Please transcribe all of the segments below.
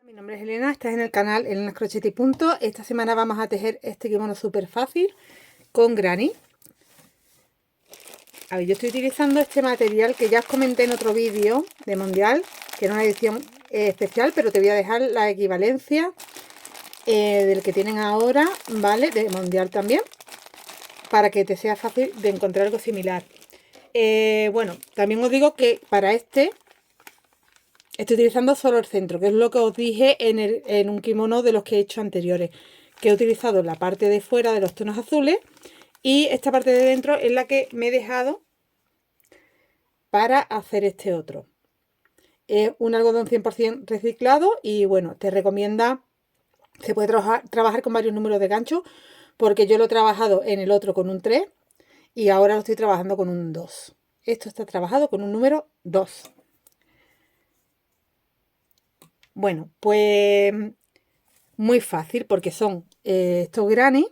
Mi nombre es Elena, estás en el canal Elena Crochet y Punto. Esta semana vamos a tejer este kimono súper fácil con granny. A ver, yo estoy utilizando este material que ya os comenté en otro vídeo de Mundial, que era una edición especial, pero te voy a dejar la equivalencia del que tienen ahora, ¿vale? De Mundial también, para que te sea fácil de encontrar algo similar. Bueno, también os digo que para este estoy utilizando solo el centro, que es lo que os dije en un kimono de los que he hecho anteriores, que he utilizado la parte de fuera de los tonos azules y esta parte de dentro es la que me he dejado para hacer este otro. Es un algodón 100% reciclado y bueno, te recomienda, se puede trabajar con varios números de gancho, porque yo lo he trabajado en el otro con un 3 y ahora lo estoy trabajando con un 2. Esto está trabajado con un número 2. Bueno, pues muy fácil porque son estos granny.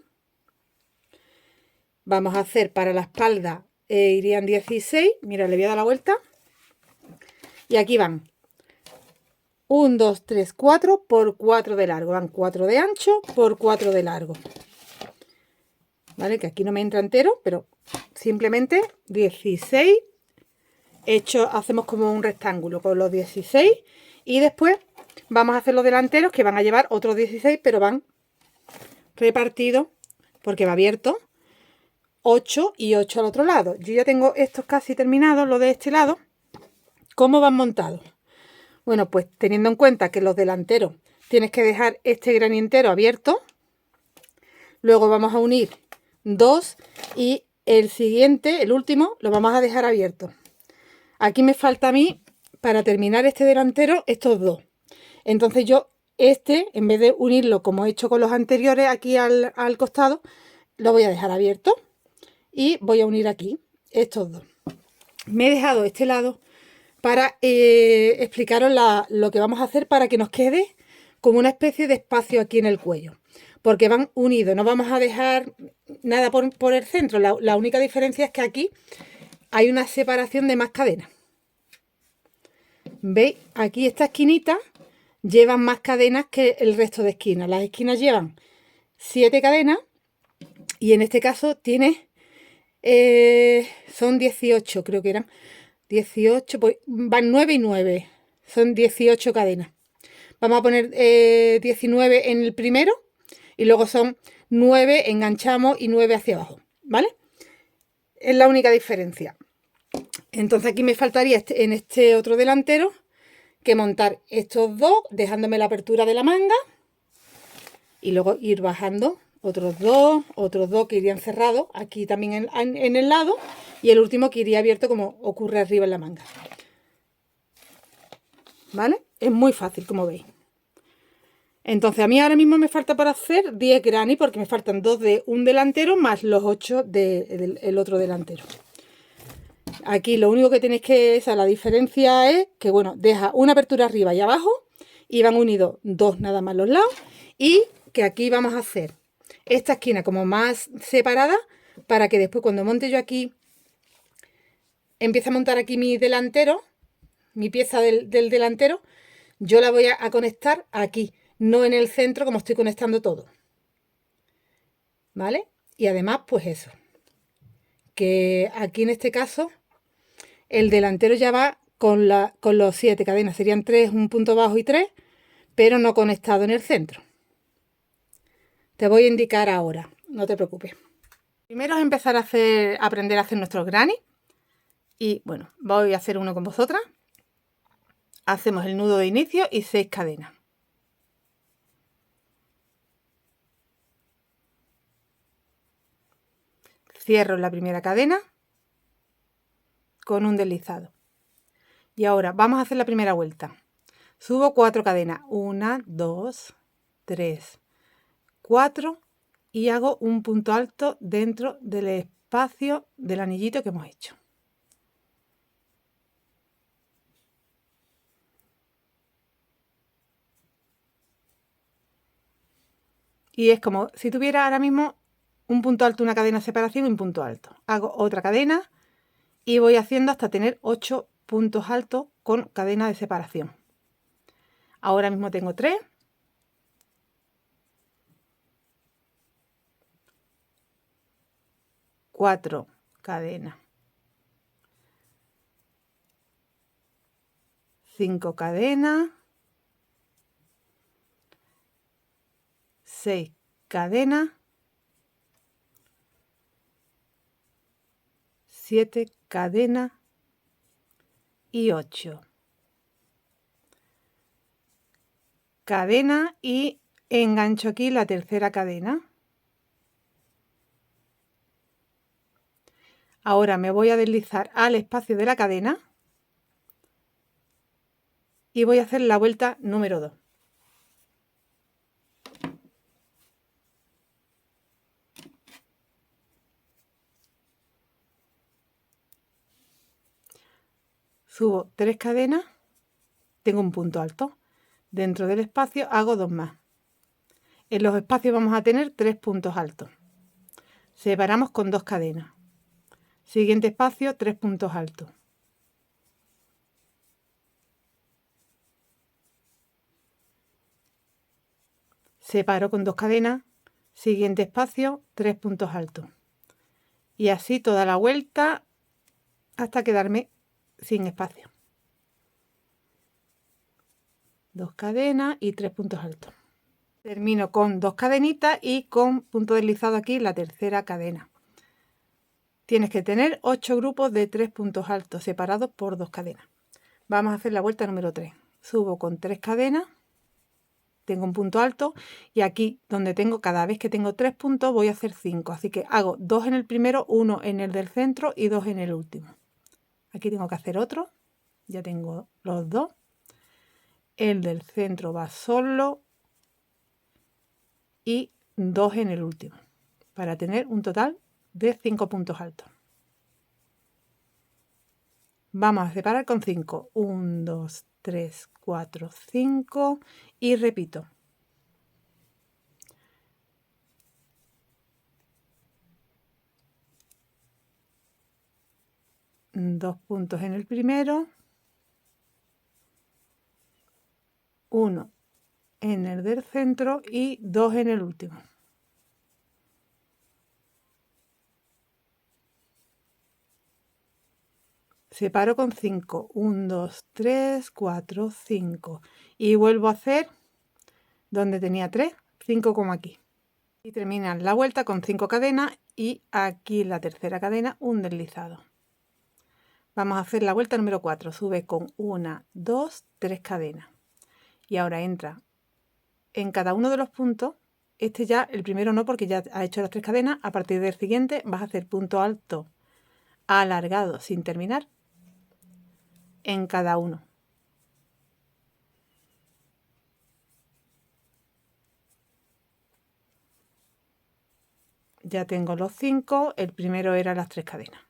Vamos a hacer para la espalda, irían 16. Mira, le voy a dar la vuelta. Y aquí van 1, 2, 3, 4 por 4 de largo. Van 4 de ancho por 4 de largo. ¿Vale? Que aquí no me entra entero, pero simplemente 16. Hacemos como un rectángulo con los 16. Y después vamos a hacer los delanteros, que van a llevar otros 16, pero van repartidos porque va abierto. 8 y 8 al otro lado. Yo ya tengo estos casi terminados, los de este lado. ¿Cómo van montados? Bueno, pues teniendo en cuenta que los delanteros tienes que dejar este granny entero abierto. Luego vamos a unir 2 y el siguiente, el último, lo vamos a dejar abierto. Aquí me falta a mí, para terminar este delantero, estos dos. Entonces yo en vez de unirlo como he hecho con los anteriores aquí al costado, lo voy a dejar abierto. Y voy a unir aquí estos dos. Me he dejado este lado para explicaros lo que vamos a hacer para que nos quede como una especie de espacio aquí en el cuello. Porque van unidos, no vamos a dejar nada por el centro. La única diferencia es que aquí hay una separación de más cadenas. ¿Veis? Aquí esta esquinita llevan más cadenas que el resto de esquinas. Las esquinas llevan 7 cadenas y en este caso tiene... son 18, creo que eran 18, pues van 9 y 9, son 18 cadenas. Vamos a poner 19 en el primero y luego son 9, enganchamos y 9 hacia abajo, ¿vale? Es la única diferencia. Entonces aquí me faltaría en este otro delantero que montar estos dos, dejándome la apertura de la manga y luego ir bajando otros dos que irían cerrados aquí también en el lado y el último que iría abierto como ocurre arriba en la manga. ¿Vale? Es muy fácil, como veis. Entonces a mí ahora mismo me falta para hacer 10 granny porque me faltan 2 de un delantero más los 8 del otro delantero. Aquí lo único que tenéis que... la diferencia es que, bueno, deja una apertura arriba y abajo y van unidos 2 nada más los lados y que aquí vamos a hacer esta esquina como más separada para que después cuando monte yo aquí, empiece a montar aquí mi delantero, mi pieza del delantero, yo la voy a conectar aquí, no en el centro como estoy conectando todo. ¿Vale? Y además, pues eso, que aquí en este caso el delantero ya va con los 7 cadenas, serían 3, un punto bajo y 3, pero no conectado en el centro. Te voy a indicar ahora, no te preocupes. Primero es empezar a aprender a hacer nuestros granny. Y bueno, voy a hacer uno con vosotras. Hacemos el nudo de inicio y 6 cadenas. Cierro la primera cadena con un deslizado. Y ahora vamos a hacer la primera vuelta. Subo 4 cadenas. 1, 2, 3, 4 y hago un punto alto dentro del espacio del anillito que hemos hecho. Y es como si tuviera ahora mismo un punto alto, una cadena de separación y un punto alto. Hago otra cadena y voy haciendo hasta tener 8 puntos altos con cadena de separación. Ahora mismo tengo 3. Cuatro cadenas. 5 cadenas. 6 cadenas. 7 cadenas y 8 cadenas y engancho aquí la tercera cadena. Ahora me voy a deslizar al espacio de la cadena y voy a hacer la vuelta número 2. Subo 3 cadenas, tengo un punto alto. Dentro del espacio hago 2 más. En los espacios vamos a tener 3 puntos altos. Separamos con 2 cadenas. Siguiente espacio, 3 puntos altos. Separo con 2 cadenas. Siguiente espacio, 3 puntos altos. Y así toda la vuelta hasta quedarme sin espacio. 2 cadenas y 3 puntos altos. Termino con 2 cadenitas y con punto deslizado aquí la tercera cadena. Tienes que tener 8 grupos de 3 puntos altos separados por 2 cadenas. Vamos a hacer la vuelta número 3. Subo con 3 cadenas, tengo un punto alto y aquí donde tengo, cada vez que tengo 3 puntos voy a hacer 5. Así que hago 2 en el primero, 1 en el del centro y 2 en el último. Aquí tengo que hacer otro, ya tengo los 2. El del centro va solo y 2 en el último, para tener un total de 5 puntos altos. Vamos a separar con 5. 1, 2, 3, 4, 5 y repito. Dos puntos en el primero, 1 en el del centro y 2 en el último. Separo con 5. 1, 2, 3, 4, 5. Y vuelvo a hacer donde tenía 3, 5 como aquí. Y terminan la vuelta con 5 cadenas y aquí la tercera cadena un deslizado. Vamos a hacer la vuelta número 4. Sube con 1, 2, 3 cadenas. Y ahora entra en cada uno de los puntos. Este ya, el primero no, porque ya ha hecho las 3 cadenas. A partir del siguiente vas a hacer punto alto alargado sin terminar en cada uno. Ya tengo los 5, el primero era las 3 cadenas.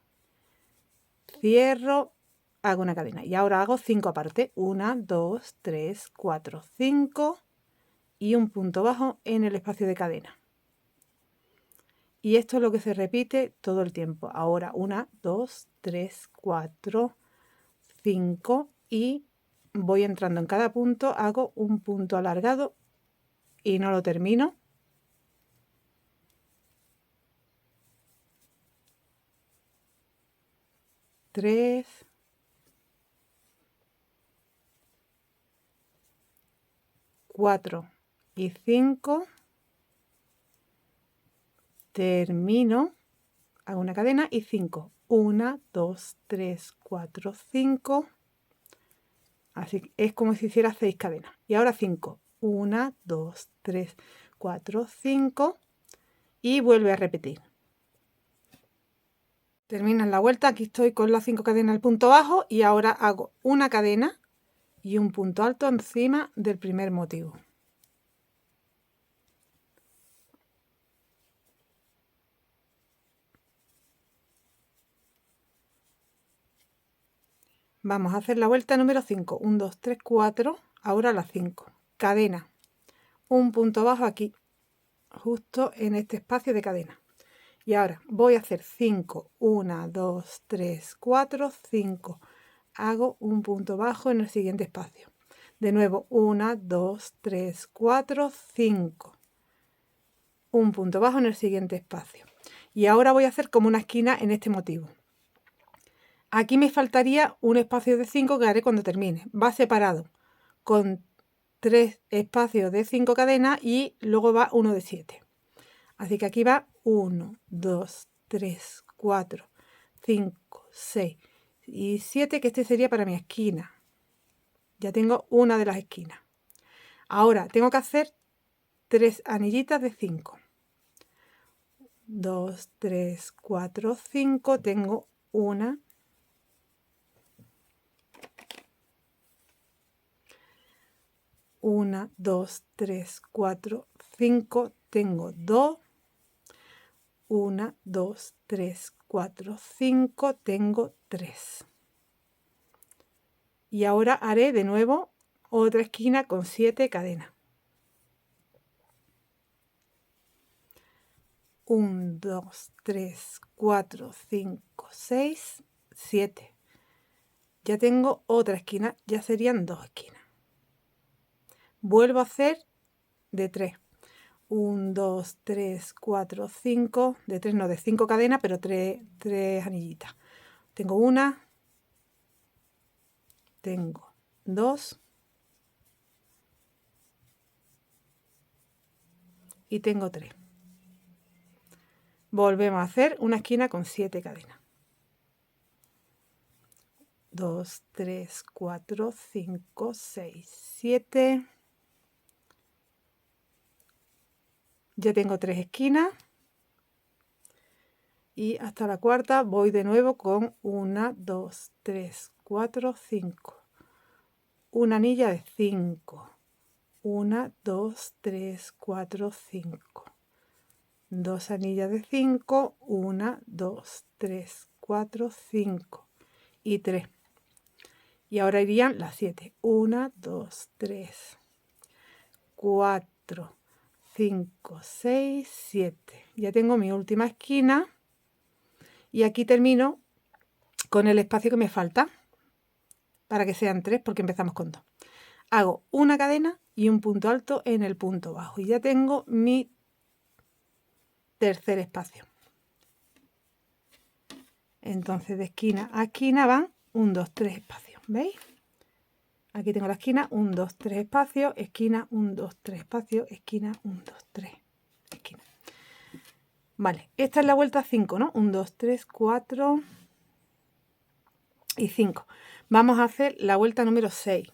Cierro, hago una cadena y ahora hago 5 aparte. 1, 2, 3, 4, 5 y un punto bajo en el espacio de cadena. Y esto es lo que se repite todo el tiempo. Ahora 1, 2, 3, 4, 5 y voy entrando en cada punto, hago un punto alargado y no lo termino. Tres, 4 y 5. Termino, hago una cadena y 5. 1, 2, 3, 4, 5. Así es como si hiciera 6 cadenas. Y ahora 5. 1, 2, 3, 4, 5. Y vuelve a repetir. Terminas la vuelta. Aquí estoy con las 5 cadenas al punto bajo. Y ahora hago una cadena y un punto alto encima del primer motivo. Vamos a hacer la vuelta número 5. 1, 2, 3, 4. Ahora las 5. Cadena. Un punto bajo aquí, justo en este espacio de cadena. Y ahora voy a hacer 5. 1, 2, 3, 4, 5. Hago un punto bajo en el siguiente espacio. De nuevo, 1, 2, 3, 4, 5. Un punto bajo en el siguiente espacio. Y ahora voy a hacer como una esquina en este motivo. Aquí me faltaría un espacio de 5 que haré cuando termine. Va separado con 3 espacios de 5 cadenas y luego va uno de 7. Así que aquí va 1, 2, 3, 4, 5, 6 y 7, que este sería para mi esquina. Ya tengo una de las esquinas. Ahora tengo que hacer 3 anillitas de 5. 2, 3, 4, 5. Tengo una. 1, 2, 3, 4, 5. Tengo 2. 1, 2, 3, 4, 5. Tengo 3. Y ahora haré de nuevo otra esquina con 7 cadenas. 1, 2, 3, 4, 5, 6, 7. Ya tengo otra esquina, ya serían 2 esquinas. Vuelvo a hacer de 3. 1, 2, 3, 4, 5. De 3 no, de 5 cadenas, pero 3 anillitas. Tengo una. Tengo 2. Y tengo 3. Volvemos a hacer una esquina con 7 cadenas. 2, 3, 4, 5, 6, 7. Ya tengo 3 esquinas. Y hasta la cuarta voy de nuevo con 1, 2, 3, 4, 5. Una anilla de 5. 1, 2, 3, 4, 5. 2 anillas de 5. 1, 2, 3, 4, 5. Y 3. Y ahora irían las 7. 1, 2, 3, 4, 5, 6, 7. Ya tengo mi última esquina. Y aquí termino con el espacio que me falta. Para que sean 3, porque empezamos con 2. Hago una cadena y un punto alto en el punto bajo. Y ya tengo mi tercer espacio. Entonces de esquina a esquina van 1, 2, 3 espacios. ¿Veis? Aquí tengo la esquina, 1, 2, 3 espacios, esquina, 1, 2, 3 espacios, esquina, 1, 2, 3, esquina. Vale, esta es la vuelta 5, ¿no? 1, 2, 3, 4 y 5. Vamos a hacer la vuelta número 6.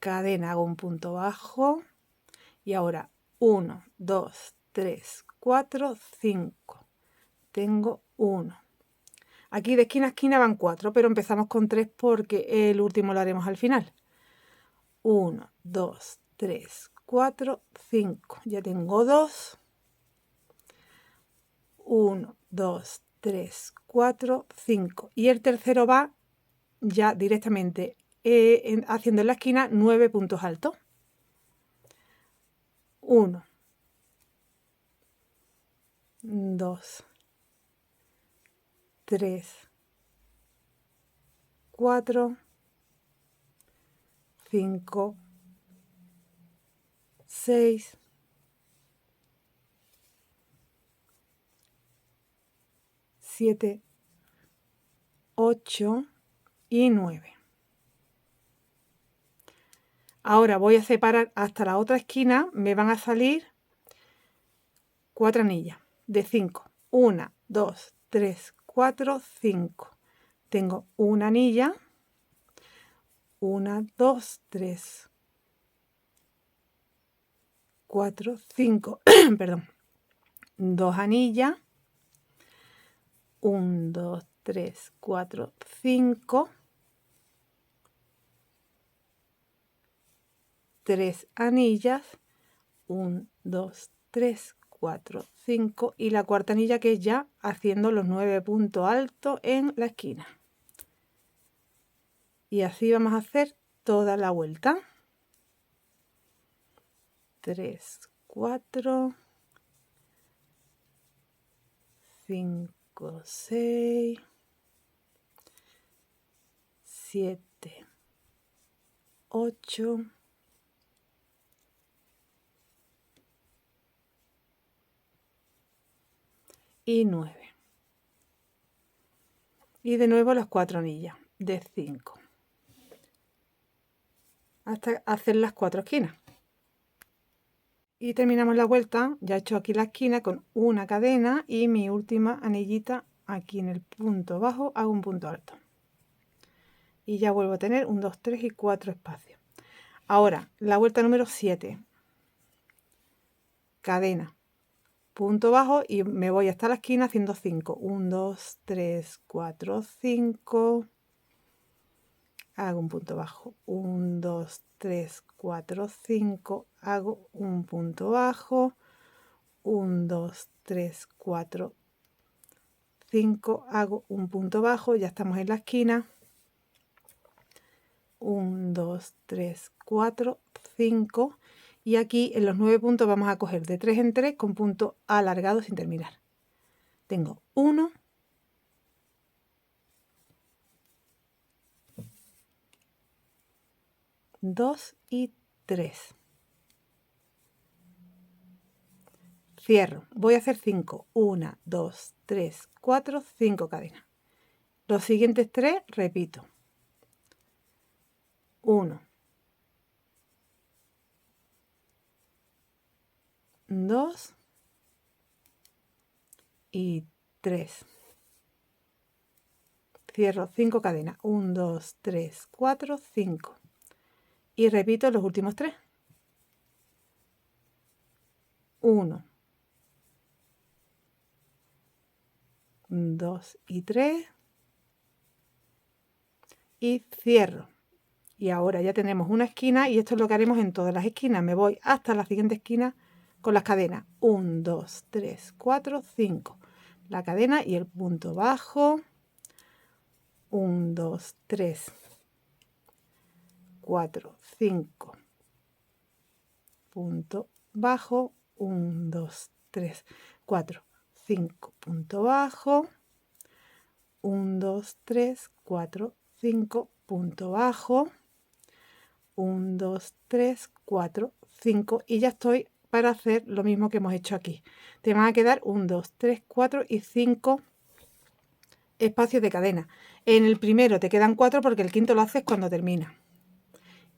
Cadena, hago un punto bajo y ahora 1, 2, 3, 4, 5. Tengo 1. Aquí de esquina a esquina van 4, pero empezamos con 3 porque el último lo haremos al final. 1, 2, 3, 4, 5. Ya tengo 2. 1, 2, 3, 4, 5. Y el tercero va ya directamente haciendo en la esquina 9 puntos altos. 1, 2, 3, 4, 5, 6, 7, 8 y 9. Ahora voy a separar hasta la otra esquina, me van a salir 4 anillas de 5. 1, 2, 3, 4, 5. Tengo una anilla, 1, 2, 3, 4, 5, perdón, 2 anillas, 1, 2, 3, 4, 5, 3 anillas, 1, 2, 3, 4, 5 y la cuarta anilla, que es ya haciendo los 9 puntos altos en la esquina. Y así vamos a hacer toda la vuelta. 3, 4, 5, 6, 7, 8, y 9. Y de nuevo las 4 anillas de 5 hasta hacer las 4 esquinas. Y terminamos la vuelta. Ya he hecho aquí la esquina con una cadena y mi última anillita aquí en el punto bajo hago un punto alto. Y ya vuelvo a tener 1, 2, 3 y 4 espacios. Ahora, la vuelta número 7. Cadena, punto bajo y me voy hasta la esquina haciendo 5. 1, 2, 3, 4, 5. Hago un punto bajo. 1, 2, 3, 4, 5. Hago un punto bajo. 1, 2, 3, 4, 5. Hago un punto bajo. Ya estamos en la esquina. 1, 2, 3, 4, 5. Y aquí en los 9 puntos vamos a coger de 3 en 3 con punto alargado sin terminar. Tengo 1, 2 y 3. Cierro. Voy a hacer 5. 1, 2, 3, 4, 5 cadenas. Los siguientes 3 repito. 1, 2 y 3. Cierro 5 cadenas. 1, 2, 3, 4, 5. Y repito los últimos 3. 1, 2 y 3. Y cierro. Y ahora ya tenemos una esquina y esto es lo que haremos en todas las esquinas. Me voy hasta la siguiente esquina con las cadenas. 1, 2, 3, 4, 5. La cadena y el punto bajo. 1, 2, 3, 4, 5. Punto bajo. 1, 2, 3, 4, 5. Punto bajo. 1, 2, 3, 4, 5. Punto bajo. 1, 2, 3, 4, 5 y ya estoy para hacer lo mismo que hemos hecho aquí. Te van a quedar 1, 2, 3, 4 y 5 espacios de cadena. En el primero te quedan 4 porque el quinto lo haces cuando termina.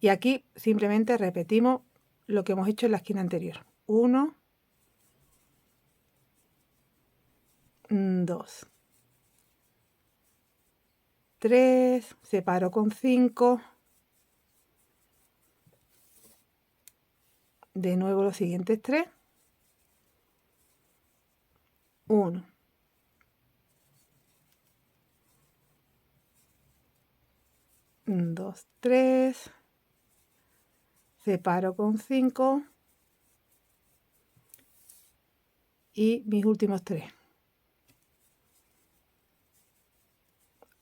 Y aquí simplemente repetimos lo que hemos hecho en la esquina anterior. 1, 2, 3, separo con 5. De nuevo los siguientes 3. 1, 2, 3. Separo con 5. Y mis últimos 3.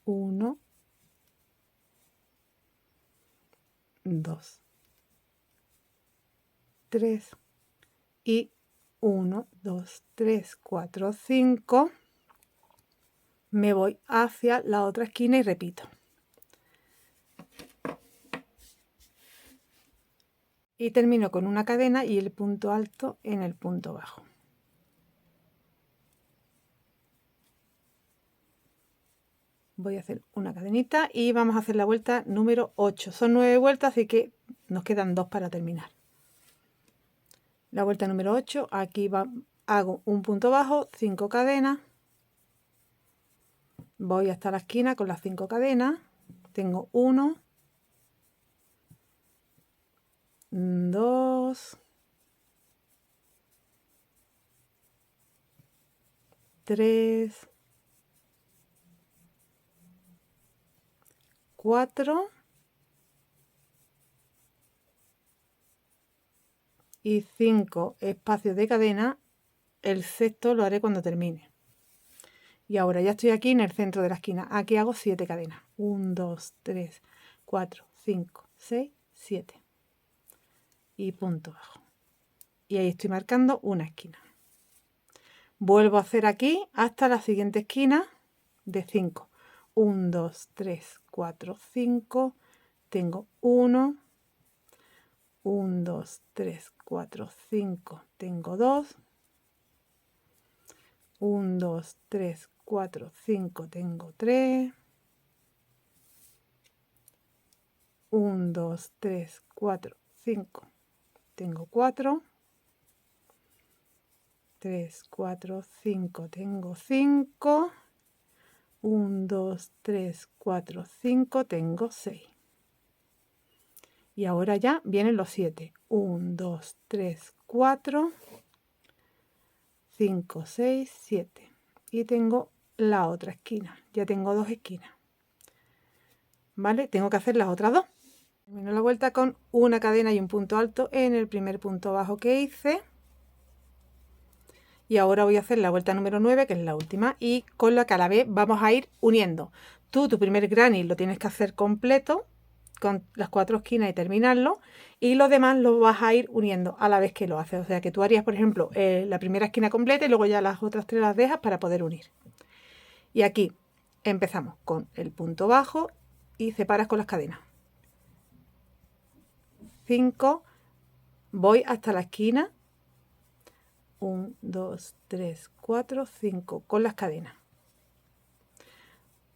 1, 2, 3 y 1, 2, 3, 4, 5. Me voy hacia la otra esquina y repito. Y termino con una cadena y el punto alto en el punto bajo. Voy a hacer una cadenita y vamos a hacer la vuelta número 8. Son 9 vueltas, así que nos quedan 2 para terminar. La vuelta número 8, aquí hago un punto bajo, 5 cadenas. Voy hasta la esquina con las 5 cadenas. Tengo 1, 2, 3, 4 y 5 espacios de cadena. El sexto lo haré cuando termine. Y ahora ya estoy aquí en el centro de la esquina. Aquí hago 7 cadenas. 1, 2, 3, 4, 5, 6, 7. Y punto bajo. Y ahí estoy marcando una esquina. Vuelvo a hacer aquí hasta la siguiente esquina de 5. 1, 2, 3, 4, 5, tengo 1, 1, 2, 3, 4, 5, tengo 2, 1, 2, 3, 4, 5, tengo 3, 1, 2, 3, 4, 5, tengo 4, 3, 4, 5, tengo 5, 1, 2, 3, 4, 5, tengo 6. Y ahora ya vienen los 7. 1, 2, 3, 4, 5, 6, 7. Y tengo la otra esquina. Ya tengo 2 esquinas. ¿Vale? Tengo que hacer las otras 2. Termino la vuelta con una cadena y un punto alto en el primer punto bajo que hice. Y ahora voy a hacer la vuelta número 9, que es la última, y con la que a la vez vamos a ir uniendo. Tú tu primer granny lo tienes que hacer completo, con las 4 esquinas y terminarlo, y los demás los vas a ir uniendo a la vez que lo haces. O sea que tú harías, por ejemplo, la primera esquina completa y luego ya las otras 3 las dejas para poder unir. Y aquí empezamos con el punto bajo y separas con las cadenas. 5, voy hasta la esquina. 1, 2, 3, 4, 5 con las cadenas.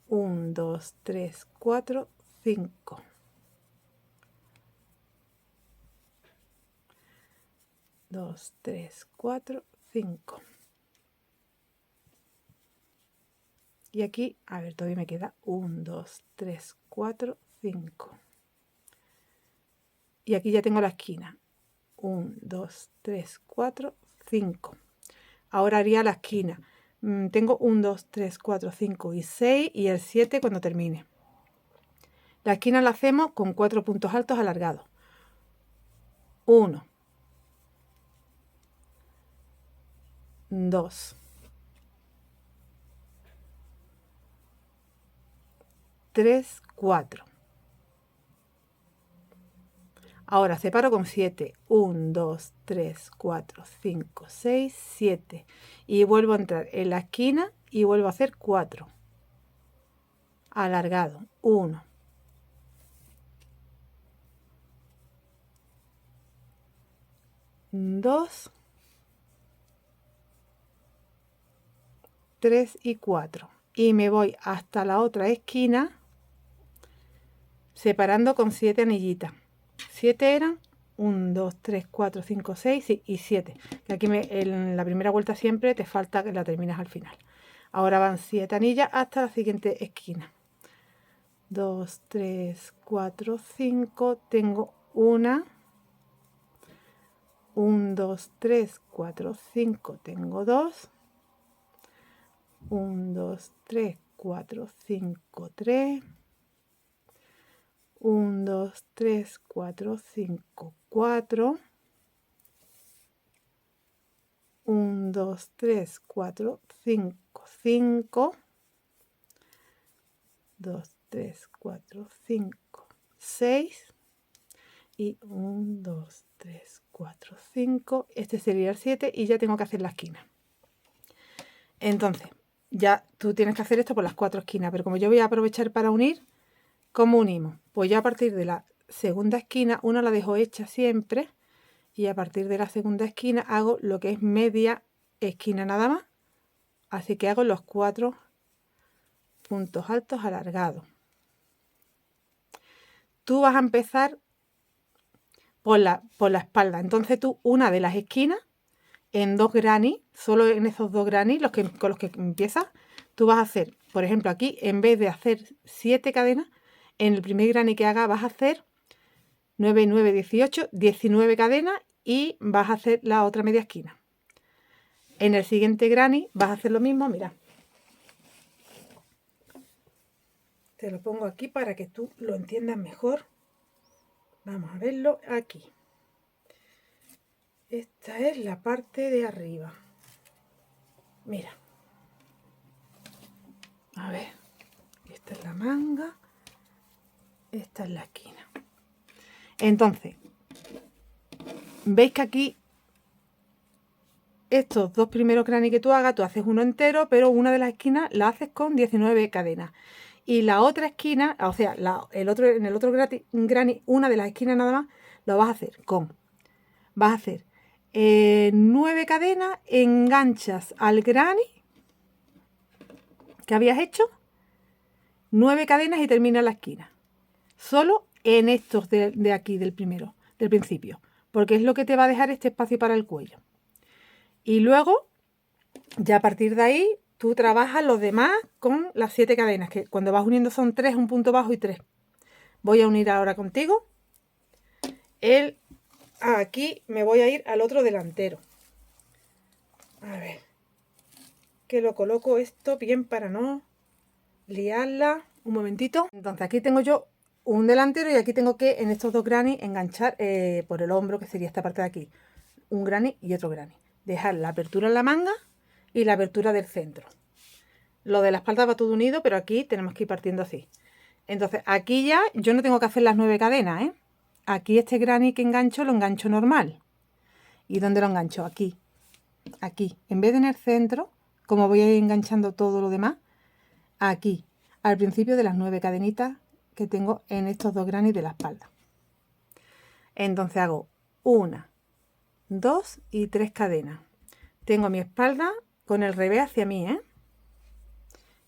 1, 2, 3, 4, 5. 2, 3, 4, 5. Y aquí, a ver, todavía me queda 1, 2, 3, 4, 5. Y aquí ya tengo la esquina. 1, 2, 3, 4, 5. Ahora haría la esquina. Tengo 1, 2, 3, 4, 5 y 6 y el 7 cuando termine. La esquina la hacemos con 4 puntos altos alargados. 1, 2, 3, 4. Ahora separo con 7. 1, 2, 3, 4, 5, 6, 7. Y vuelvo a entrar en la esquina y vuelvo a hacer 4. Alargado. 1. 2, 3 y 4. Y me voy hasta la otra esquina separando con 7 anillitas. 7 eran 1, 2, 3, 4, 5, 6 y 7. Y aquí en la primera vuelta siempre te falta que la terminas al final. Ahora van 7 anillas hasta la siguiente esquina. 2, 3, 4, 5. Tengo una. 1, 2, 3, 4, 5. Tengo 2. 1, 2, 3, 4, 5, 3. 1, 2, 3, 4, 5, 4. 1, 2, 3, 4, 5, 5. 2, 3, 4, 5, 6. Y 1, 2, 3, 4, 5. Este sería el 7 y ya tengo que hacer la esquina. Entonces, ya tú tienes que hacer esto por las 4 esquinas, pero como yo voy a aprovechar para unir, ¿cómo unimos? Pues ya a partir de la segunda esquina, una la dejo hecha siempre, y a partir de la segunda esquina hago lo que es media esquina nada más. Así que hago los 4 puntos altos alargados. Tú vas a empezar por la espalda. Entonces tú una de las esquinas en 2 granny, solo en esos 2 granny con los que empiezas, tú vas a hacer, por ejemplo, aquí en vez de hacer 7 cadenas, en el primer granny que haga vas a hacer 9, 9, 18, 19 cadenas y vas a hacer la otra media esquina. En el siguiente granny vas a hacer lo mismo, mira. Te lo pongo aquí para que tú lo entiendas mejor. Vamos a verlo aquí. Esta es la parte de arriba. Mira. A ver. Esta es la manga. Esta es la esquina. Entonces, veis que aquí estos 2 primeros cranis que tú hagas, tú haces uno entero, pero una de las esquinas la haces con 19 cadenas. y la otra esquina, o sea, en el otro granny, una de las esquinas nada más, lo vas a hacer vas a hacer 9 cadenas, enganchas al granny que habías hecho, 9 cadenas y terminas la esquina. Solo en estos de aquí, del principio, porque es lo que te va a dejar este espacio para el cuello. Y luego, ya a partir de ahí, tú trabajas los demás con las 7 cadenas, que cuando vas uniendo son 3, un punto bajo y 3. Voy a unir ahora contigo. Aquí me voy a ir al otro delantero. A ver, que lo coloco esto bien para no liarla. Un momentito. Entonces aquí tengo yo un delantero y aquí tengo que en estos dos granny enganchar por el hombro, que sería esta parte de aquí. Un granny y otro granny. Dejar la apertura en la manga y la apertura del centro. Lo de la espalda va todo unido, pero aquí tenemos que ir partiendo así. Entonces aquí ya yo no tengo que hacer las 9 cadenas, ¿eh? Aquí este granny que engancho lo engancho normal. ¿Y dónde lo engancho? Aquí. Aquí. En vez de en el centro, como voy a ir enganchando todo lo demás, aquí. Al principio de las 9 cadenitas que tengo en estos dos granny de la espalda. Entonces hago 1, 2 y 3 cadenas. Tengo mi espalda con el revés hacia mí, ¿eh?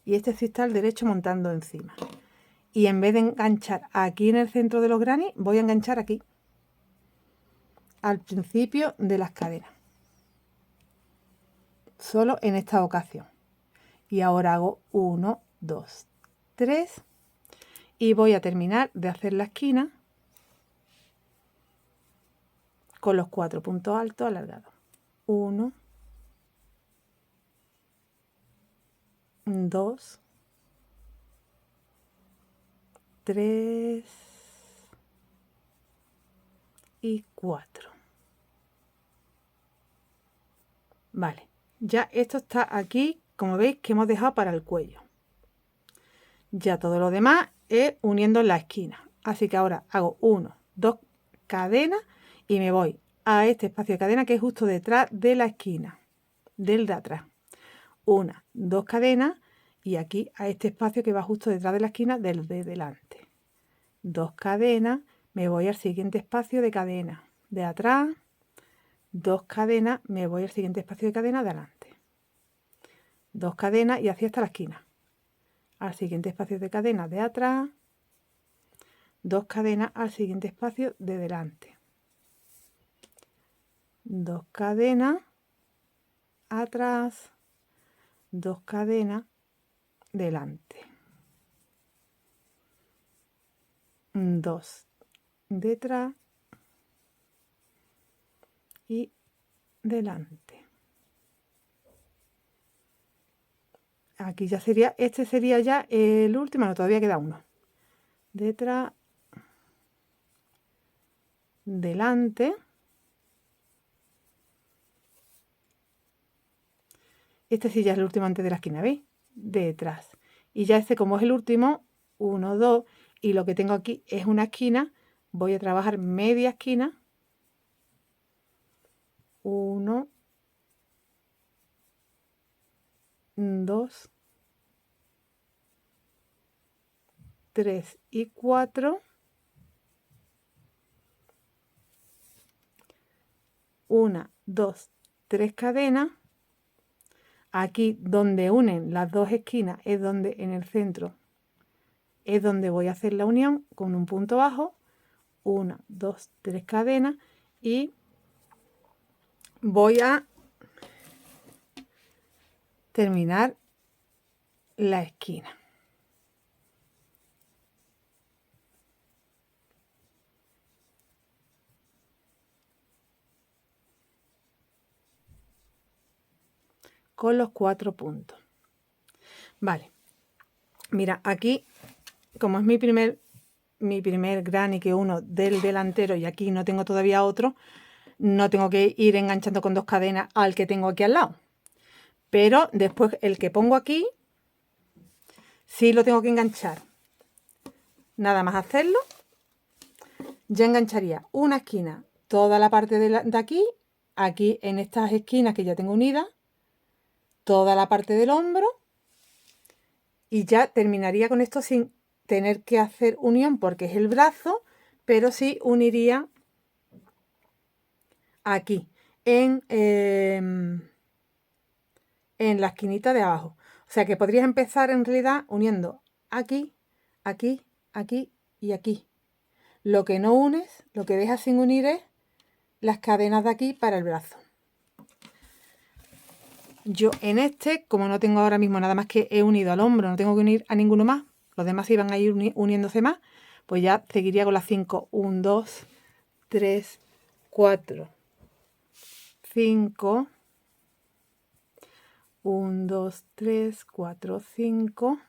Y este sí está al derecho montando encima. Y en vez de enganchar aquí en el centro de los granny, voy a enganchar aquí. Al principio de las cadenas. Solo en esta ocasión. Y ahora hago 1, 2, 3. Y voy a terminar de hacer la esquina con los 4 puntos altos alargados. 1, 2, 3 y 4. Vale, ya esto está aquí, como veis que hemos dejado para el cuello. Ya todo lo demás es uniendo en la esquina. Así que ahora hago 1, 2 cadenas y me voy a este espacio de cadena que es justo detrás de la esquina, del de atrás. 1, 2 cadenas y aquí a este espacio que va justo detrás de la esquina del de delante. 2 cadenas, me voy al siguiente espacio de cadena de atrás, 2 cadenas, me voy al siguiente espacio de cadena de adelante. 2 cadenas y así hasta la esquina. Al siguiente espacio de cadena de atrás, 2 cadenas al siguiente espacio de delante. 2 cadenas atrás, 2 cadenas delante. 2 detrás y delante. Aquí ya sería, este sería ya el último, no, todavía queda uno. Detrás, delante. Este sí ya es el último antes de la esquina, ¿veis? Detrás. Y ya este, como es el último, 1, 2, y lo que tengo aquí es una esquina, voy a trabajar media esquina. 1, 2, 3 y 4. 1, 2, 3 cadenas. Aquí donde unen las dos esquinas es donde en el centro es donde voy a hacer la unión con un punto bajo. 1, 2, 3 cadenas y voy a terminar la esquina. Con los 4 puntos. Vale. Mira, aquí, como es mi primer granny que uno del delantero y aquí no tengo todavía otro, no tengo que ir enganchando con 2 cadenas al que tengo aquí al lado. Pero después el que pongo aquí, sí lo tengo que enganchar. Nada más hacerlo, ya engancharía una esquina, toda la parte de aquí en estas esquinas que ya tengo unidas, toda la parte del hombro Y ya terminaría con esto sin tener que hacer unión porque es el brazo, pero sí uniría aquí, en la esquinita de abajo. O sea que podrías empezar en realidad uniendo aquí, aquí, aquí y aquí. Lo que no unes, lo que dejas sin unir es las cadenas de aquí para el brazo. Yo en este, como no tengo ahora mismo nada más que he unido al hombro, no tengo que unir a ninguno más, los demás iban a ir uniéndose más, pues ya seguiría con las 5. 1, 2, 3, 4, 5. 1, 2, 3, 4, 5.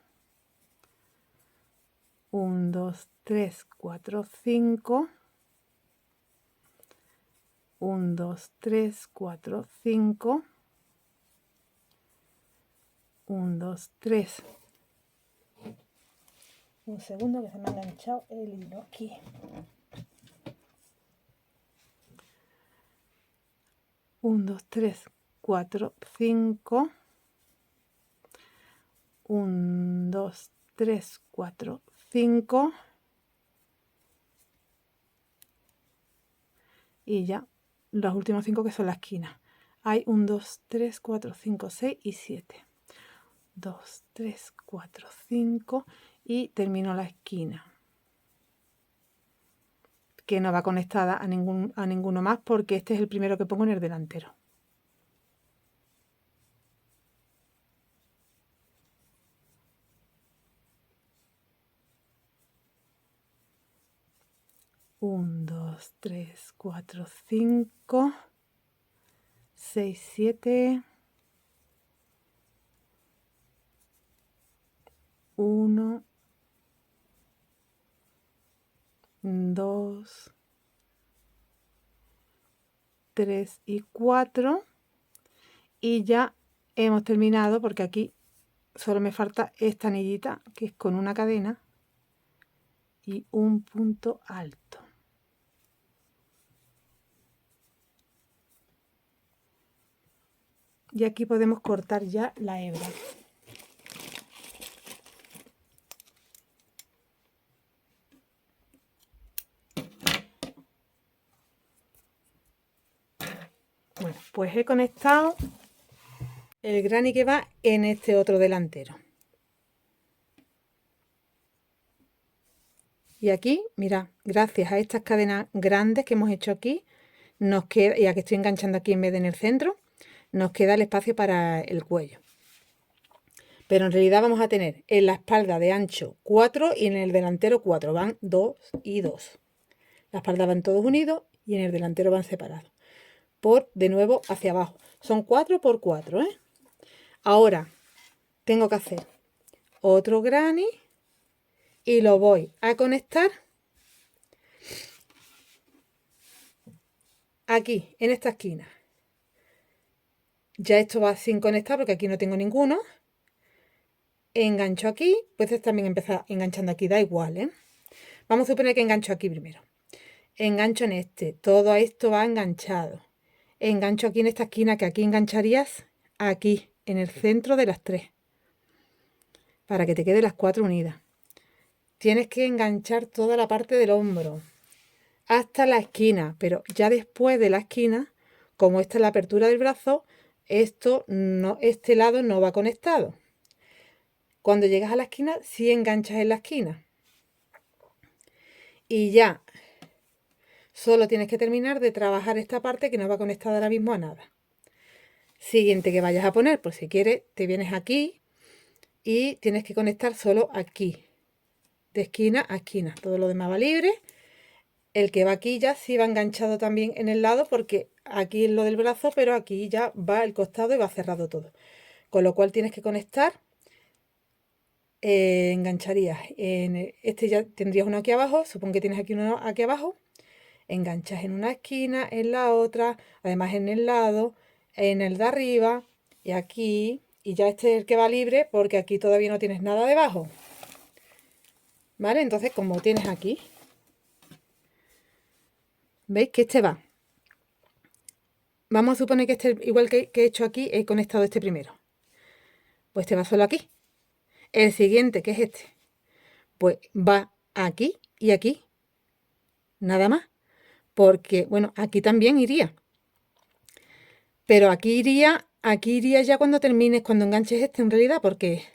1, 2, 3, 4, 5. 1, 2, 3, 4, 5. 1, 2, 3. Un segundo que se me ha enganchado el hilo aquí. 1, 2, 3, 4, 5. 1, 2, 3, 4, 5. Y ya los últimos 5 que son la esquina. Hay 1, 2, 3, 4, 5, 6 y 7. 2, 3, 4, 5 y termino la esquina, que no va conectada a ninguno más porque este es el primero que pongo en el delantero. Un, 2, 3, 4, 5, 6, 7, 1, 2, 3 y 4 y ya hemos terminado porque aquí solo me falta esta anillita que es con una cadena y un punto alto. Y aquí podemos cortar ya la hebra. Bueno, pues he conectado el granny que va en este otro delantero. Y aquí, mira, gracias a estas cadenas grandes que hemos hecho aquí, nos queda, y a que estoy enganchando aquí en vez de en el centro, nos queda el espacio para el cuello. Pero en realidad vamos a tener en la espalda de ancho 4 y en el delantero 4. Van 2 y 2. La espalda van todos unidos y en el delantero van separados. Por, de nuevo, hacia abajo. Son 4 por 4, ¿eh? Ahora tengo que hacer otro granny y lo voy a conectar aquí, en esta esquina. Ya esto va sin conectar porque aquí no tengo ninguno. Engancho aquí, puedes también empezar enganchando aquí, da igual, ¿eh? Vamos a suponer que engancho aquí primero. Engancho en este, todo esto va enganchado. Engancho aquí en esta esquina, que aquí engancharías aquí, en el centro de las 3, para que te queden las 4 unidas. Tienes que enganchar toda la parte del hombro hasta la esquina, pero ya después de la esquina, como esta es la apertura del brazo, esto no, este lado no va conectado. Cuando llegas a la esquina, sí enganchas en la esquina. Y ya solo tienes que terminar de trabajar esta parte que no va conectada ahora mismo a nada. Siguiente que vayas a poner, por si quieres, te vienes aquí y tienes que conectar solo aquí, de esquina a esquina. Todo lo demás va libre. El que va aquí ya sí va enganchado también en el lado porque aquí es lo del brazo, pero aquí ya va el costado y va cerrado todo. Con lo cual tienes que conectar, engancharías. En este ya tendrías uno aquí abajo, supón que tienes aquí uno aquí abajo. Enganchas en una esquina, en la otra, además en el lado, en el de arriba y aquí. Y ya este es el que va libre porque aquí todavía no tienes nada debajo. ¿Vale? Entonces, como tienes aquí, ¿veis que este va? Vamos a suponer que este, igual que he hecho aquí, he conectado este primero. Pues este va solo aquí. El siguiente, que es este, pues va aquí y aquí, nada más, porque, bueno, aquí también iría, pero aquí iría ya cuando termines, cuando enganches este en realidad, porque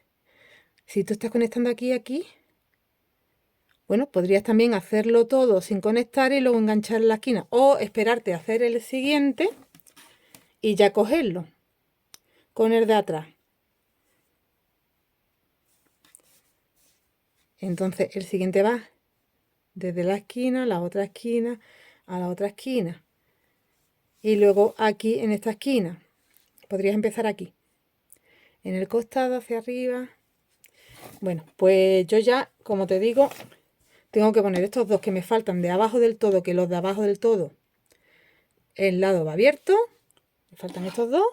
si tú estás conectando aquí y aquí, bueno, podrías también hacerlo todo sin conectar y luego enganchar en la esquina, o esperarte a hacer el siguiente y ya cogerlo con el de atrás. Entonces el siguiente va desde la esquina a la otra esquina, a la otra esquina. Y luego aquí en esta esquina. Podrías empezar aquí. En el costado hacia arriba. Bueno, pues yo ya, como te digo, tengo que poner estos dos que me faltan de abajo del todo, que los de abajo del todo, el lado va abierto. Me faltan estos dos.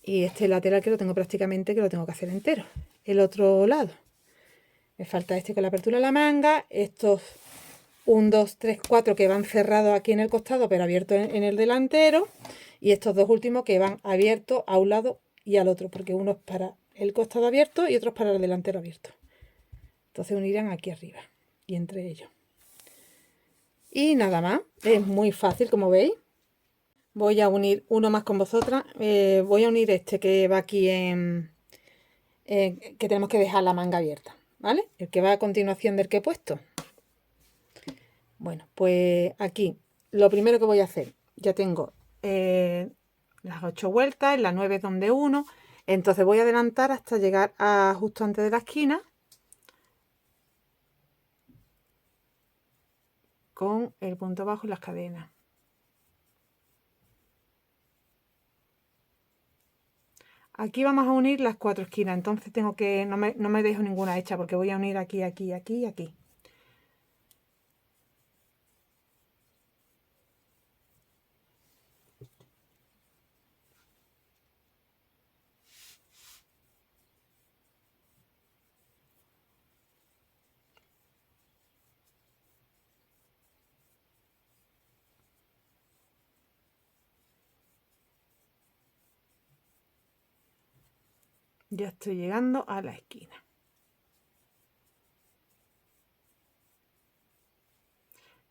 Y este lateral que lo tengo prácticamente, que lo tengo que hacer entero. El otro lado. Me falta este con la apertura de la manga. Estos 1, 2, 3, 4 que van cerrados aquí en el costado, pero abiertos en el delantero. Y estos dos últimos que van abiertos a un lado y al otro, porque uno es para el costado abierto y otro es para el delantero abierto. Entonces unirán aquí arriba y entre ellos. Y nada más, es muy fácil, como veis. Voy a unir uno más con vosotras. Voy a unir este que va aquí que tenemos que dejar la manga abierta, ¿vale? El que va a continuación del que he puesto. Bueno, pues aquí lo primero que voy a hacer, ya tengo las 8 vueltas, en la 9 es donde uno, entonces voy a adelantar hasta llegar a justo antes de la esquina con el punto bajo y las cadenas. Aquí vamos a unir las 4 esquinas, entonces tengo que, no me dejo ninguna hecha porque voy a unir aquí, aquí, aquí y aquí. Ya estoy llegando a la esquina.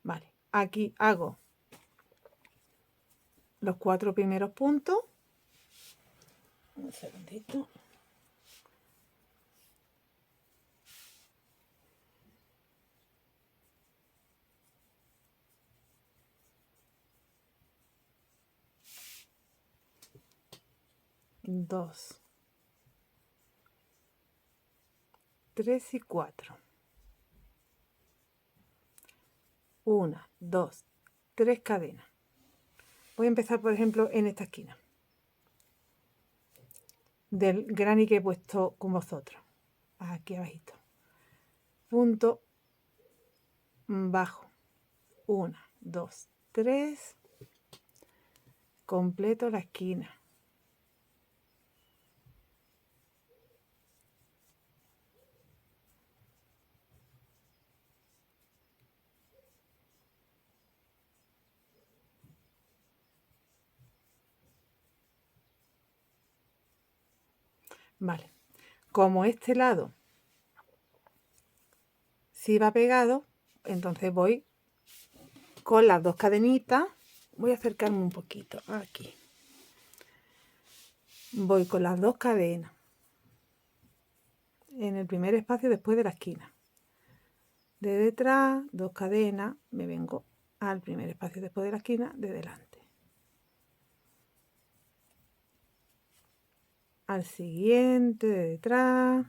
Vale, aquí hago los 4 primeros puntos. Un segundito. Dos, 3 y 4. 1, 2, 3 cadenas. Voy a empezar, por ejemplo, en esta esquina del granny que he puesto con vosotros. Aquí abajito. Punto bajo. 1, 2, 3. Completo la esquina. Vale. Como este lado sí va pegado, entonces voy con las dos cadenitas. Voy a acercarme un poquito aquí. Voy con las dos cadenas en el primer espacio después de la esquina. De detrás, dos cadenas, me vengo al primer espacio después de la esquina de delante. Al siguiente de detrás.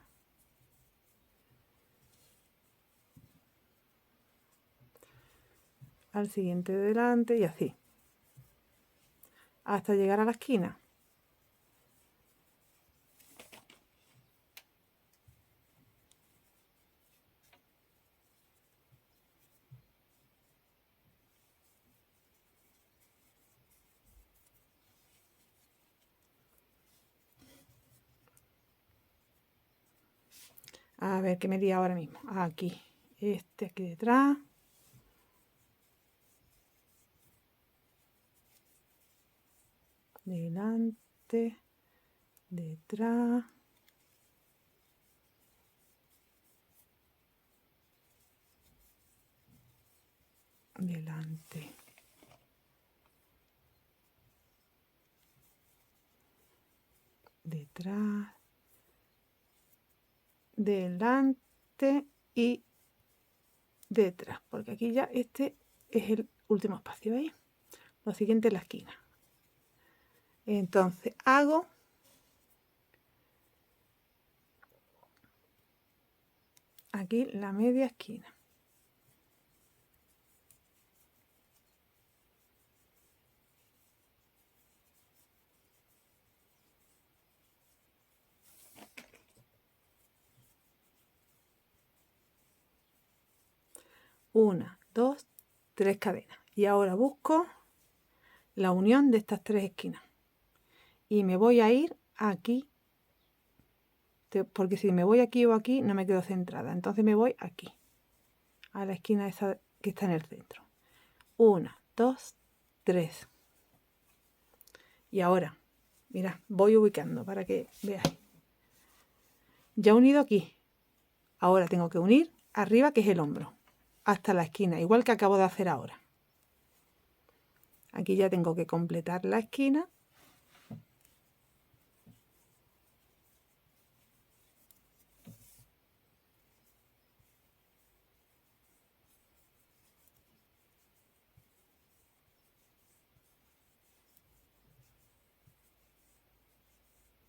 Al siguiente de delante y así. Hasta llegar a la esquina. A ver qué me di ahora mismo. Aquí. Este aquí detrás. Delante. Detrás. delante, detrás, delante y detrás, porque aquí ya este es el último espacio, ¿veis? Lo siguiente es la esquina. Entonces hago aquí la media esquina. Una, dos, tres cadenas. Y ahora busco la unión de estas tres esquinas. Y me voy a ir aquí, porque si me voy aquí o aquí no me quedo centrada. Entonces me voy aquí, a la esquina esa que está en el centro. Una, dos, tres. Y ahora, mira, voy ubicando para que veáis. Ya he unido aquí. Ahora tengo que unir arriba, que es el hombro, hasta la esquina, igual que acabo de hacer ahora. Aquí ya tengo que completar la esquina.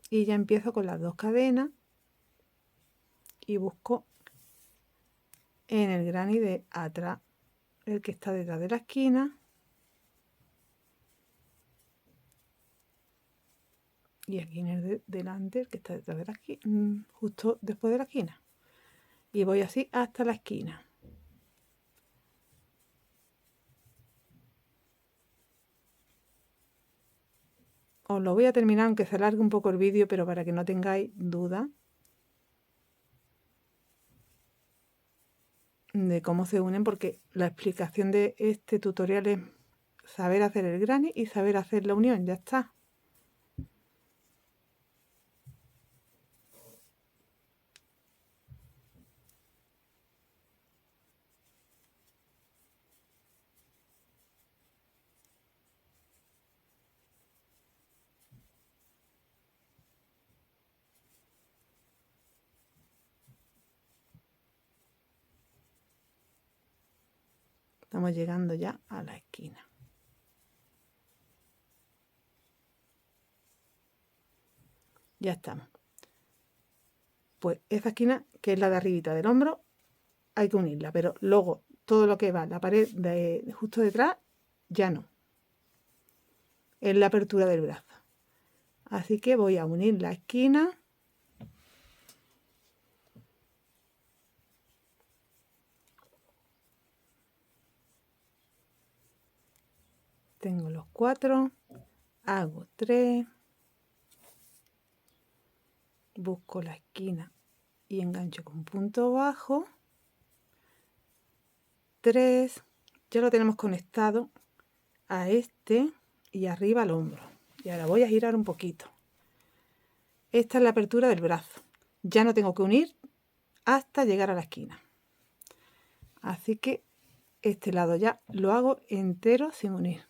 Y ya empiezo con las dos cadenas y busco en el granny de atrás, el que está detrás de la esquina. Y aquí en el de delante, el que está detrás de la esquina, justo después de la esquina. Y voy así hasta la esquina. Os lo voy a terminar, aunque se alargue un poco el vídeo, pero para que no tengáis duda de cómo se unen, porque la explicación de este tutorial es saber hacer el granny y saber hacer la unión, ya está. Estamos llegando ya a la esquina. Ya estamos. Pues esa esquina, que es la de arribita del hombro, hay que unirla, pero luego todo lo que va, la pared de justo detrás, ya no. Es la apertura del brazo. Así que voy a unir la esquina. Tengo los 4, hago 3, busco la esquina y engancho con punto bajo, 3, ya lo tenemos conectado a este y arriba al hombro. Y ahora voy a girar un poquito. Esta es la apertura del brazo. Ya no tengo que unir hasta llegar a la esquina. Así que este lado ya lo hago entero sin unir.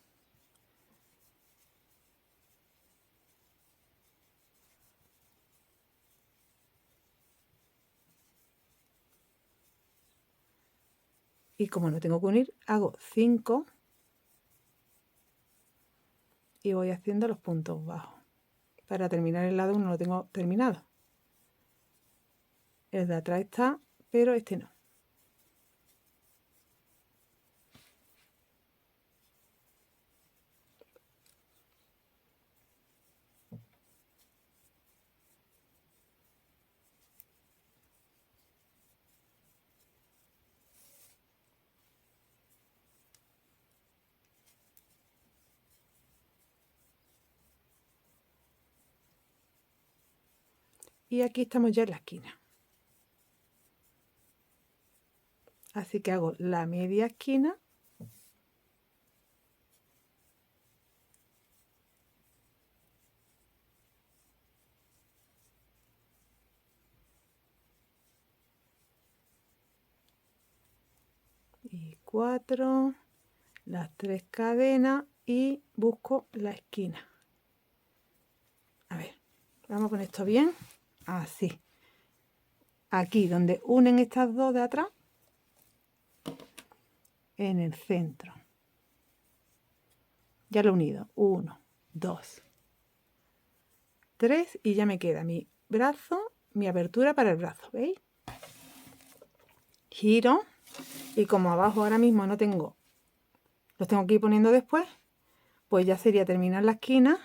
Y como no tengo que unir, hago 5 y voy haciendo los puntos bajos. Para terminar el lado no lo tengo terminado. El de atrás está, pero este no. Y aquí estamos ya en la esquina. Así que hago la media esquina. Y 4. las 3 cadenas y busco la esquina. A ver, vamos a poner esto bien, así. Aquí donde unen estas dos de atrás, en el centro. Ya lo he unido, 1, 2, 3 y ya me queda mi brazo, mi apertura para el brazo, ¿veis? Giro y como abajo ahora mismo no tengo, los tengo que ir poniendo después, pues ya sería terminar la esquina.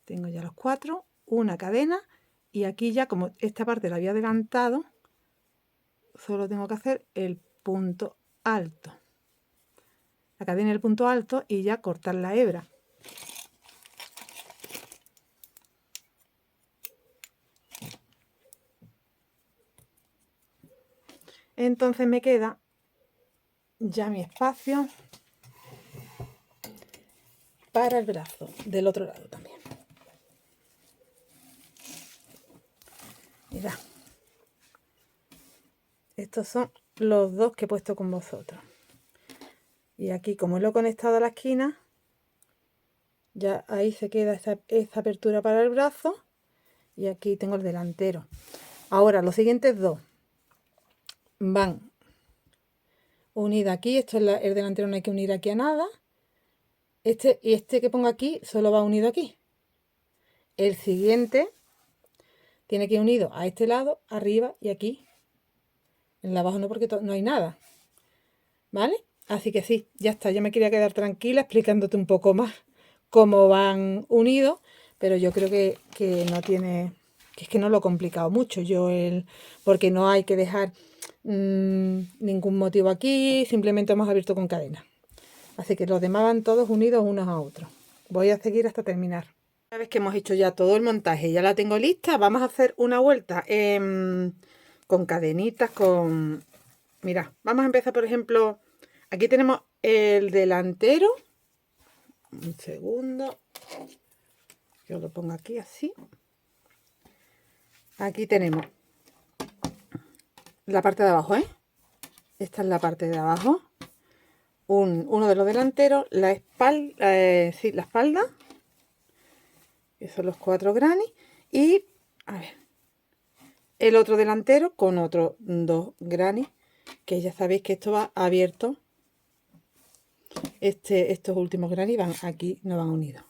Tengo ya los 4, una cadena y aquí ya como esta parte la había adelantado, solo tengo que hacer el punto alto. La cadena y el punto alto y ya cortar la hebra. Entonces me queda ya mi espacio para el brazo del otro lado también. Mirad, estos son los dos que he puesto con vosotros. Y aquí como lo he conectado a la esquina, ya ahí se queda esta apertura para el brazo y aquí tengo el delantero. Ahora los siguientes dos van unidos aquí. Esto es el delantero, no hay que unir aquí a nada. Este y este que pongo aquí solo va unido aquí. El siguiente tiene que ir unido a este lado, arriba y aquí. En la abajo no, porque no hay nada. ¿Vale? Así que sí, ya está. Yo me quería quedar tranquila explicándote un poco más cómo van unidos, pero yo creo que no tiene, que es que no lo he complicado mucho. Porque no hay que dejar ningún motivo aquí, simplemente hemos abierto con cadena. Así que los demás van todos unidos unos a otros. Voy a seguir hasta terminar. Una vez que hemos hecho ya todo el montaje, ya la tengo lista, vamos a hacer una vuelta con cadenitas, Mira, vamos a empezar, por ejemplo, aquí tenemos el delantero. Un segundo. Yo lo pongo aquí así. Aquí tenemos la parte de abajo, ¿eh? Esta es la parte de abajo. Uno de los delanteros, la espalda, sí, la espalda. Que son los 4 granny. Y, a ver, el otro delantero con otros 2 granny. Que ya sabéis que esto va abierto. Estos últimos granny van aquí, no van unidos.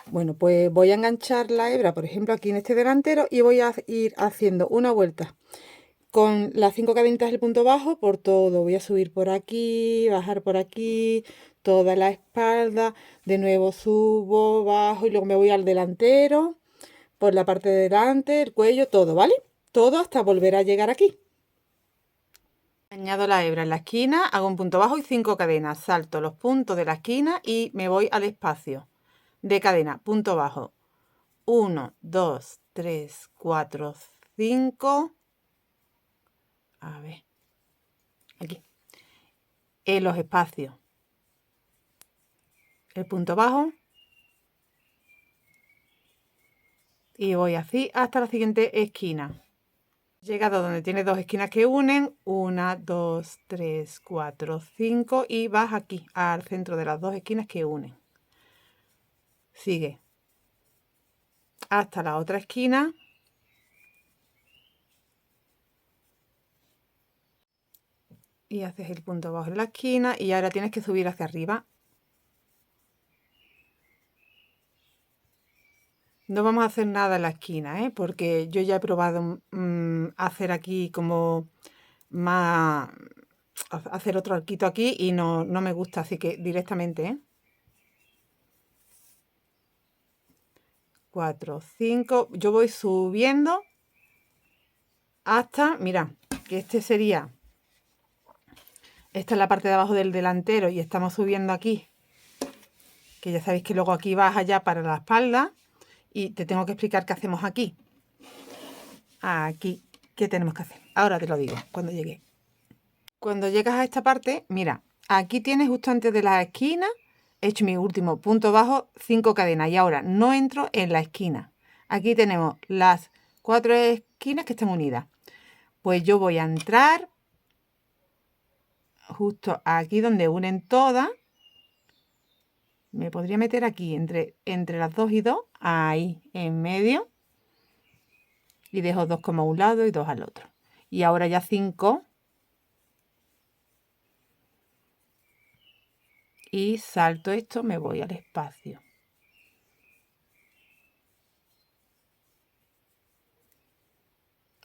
Bueno, pues voy a enganchar la hebra, por ejemplo, aquí en este delantero y voy a ir haciendo una vuelta con las 5 cadenitas del punto bajo por todo. Voy a subir por aquí, bajar por aquí, toda la espalda, de nuevo subo, bajo y luego me voy al delantero, por la parte de delante, el cuello, todo, ¿vale? Todo hasta volver a llegar aquí. Añado la hebra en la esquina, hago un punto bajo y 5 cadenas, salto los puntos de la esquina y me voy al espacio de cadena, punto bajo, 1, 2, 3, 4, 5, a ver, aquí, en los espacios, el punto bajo y voy así hasta la siguiente esquina. He llegado donde tiene 2 esquinas que unen, 1, 2, 3, 4, 5 y vas aquí al centro de las 2 esquinas que unen. Sigue hasta la otra esquina y haces el punto bajo en la esquina y ahora tienes que subir hacia arriba. No vamos a hacer nada en la esquina, ¿eh? Porque yo ya he probado hacer aquí como más, hacer otro arquito aquí y no me gusta, así que directamente, ¿eh? 4, 5, yo voy subiendo hasta, mira, que esta es la parte de abajo del delantero y estamos subiendo aquí, que ya sabéis que luego aquí baja ya para la espalda y te tengo que explicar qué hacemos aquí. Aquí, ¿qué tenemos que hacer? Ahora te lo digo, cuando llegue. Cuando llegas a esta parte, mira, aquí tienes justo antes de la esquina, he hecho mi último punto bajo, 5 cadenas y ahora no entro en la esquina. Aquí tenemos las 4 esquinas que están unidas. Pues yo voy a entrar justo aquí donde unen todas. Me podría meter aquí entre las 2 y 2, ahí en medio. Y dejo 2 como a un lado y 2 al otro. Y ahora ya 5. Y salto esto, me voy al espacio.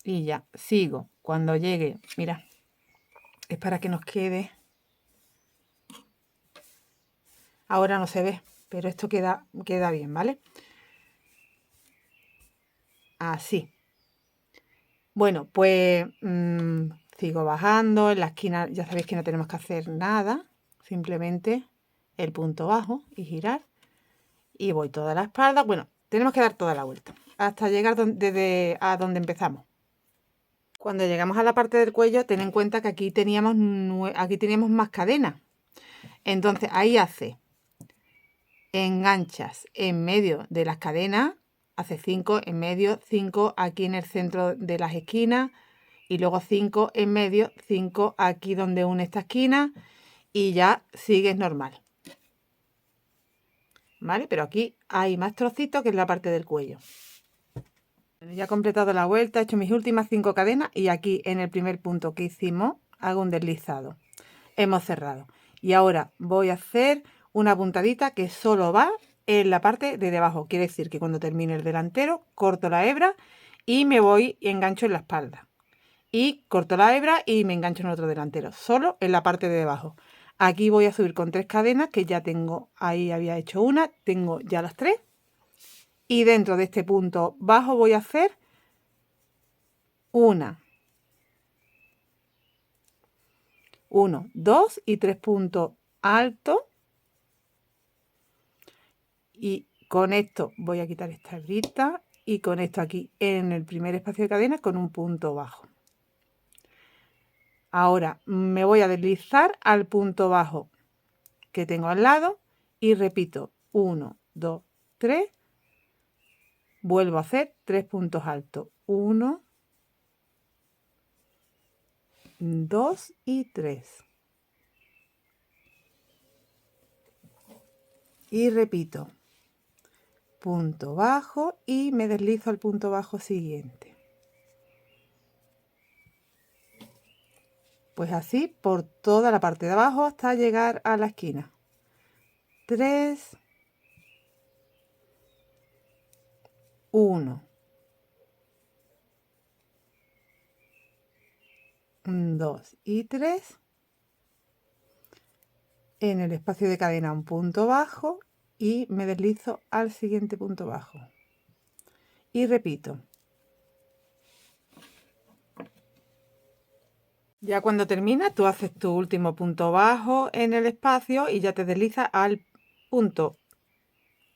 Y ya, sigo. Cuando llegue, mira, es para que nos quede. Ahora no se ve, pero esto queda bien, ¿vale? Así. Bueno, pues sigo bajando. En la esquina ya sabéis que no tenemos que hacer nada. Simplemente el punto bajo y girar. Y voy toda la espalda. Bueno, tenemos que dar toda la vuelta hasta llegar desde a donde empezamos. Cuando llegamos a la parte del cuello, ten en cuenta que aquí teníamos más cadenas. Entonces ahí enganchas en medio de las cadenas, hace 5 en medio, 5 aquí en el centro de las esquinas y luego 5 en medio, 5 aquí donde une esta esquina y ya sigues normal. ¿Vale? Pero aquí hay más trocitos que es la parte del cuello. Ya he completado la vuelta, he hecho mis últimas 5 cadenas y aquí en el primer punto que hicimos hago un deslizado. Hemos cerrado. Y ahora voy a hacer una puntadita que solo va en la parte de debajo. Quiere decir que cuando termine el delantero, corto la hebra y me voy y engancho en la espalda. Y corto la hebra y me engancho en otro delantero. Solo en la parte de debajo. Aquí voy a subir con 3 cadenas que ya tengo. Ahí había hecho una. Tengo ya las 3. Y dentro de este punto bajo voy a hacer una, 1, 2 y 3 puntos altos. Y con esto voy a quitar esta hebrita y con esto aquí en el primer espacio de cadena con un punto bajo. Ahora me voy a deslizar al punto bajo que tengo al lado y repito 1, 2, 3. Vuelvo a hacer 3 puntos altos. 1, 2 y 3. Y repito. Punto bajo y me deslizo al punto bajo siguiente. Pues así por toda la parte de abajo hasta llegar a la esquina. 3, 1, 2 y 3. En el espacio de cadena un punto bajo y me deslizo al siguiente punto bajo. Y repito. Ya cuando termina, tú haces tu último punto bajo en el espacio y ya te deslizas al punto.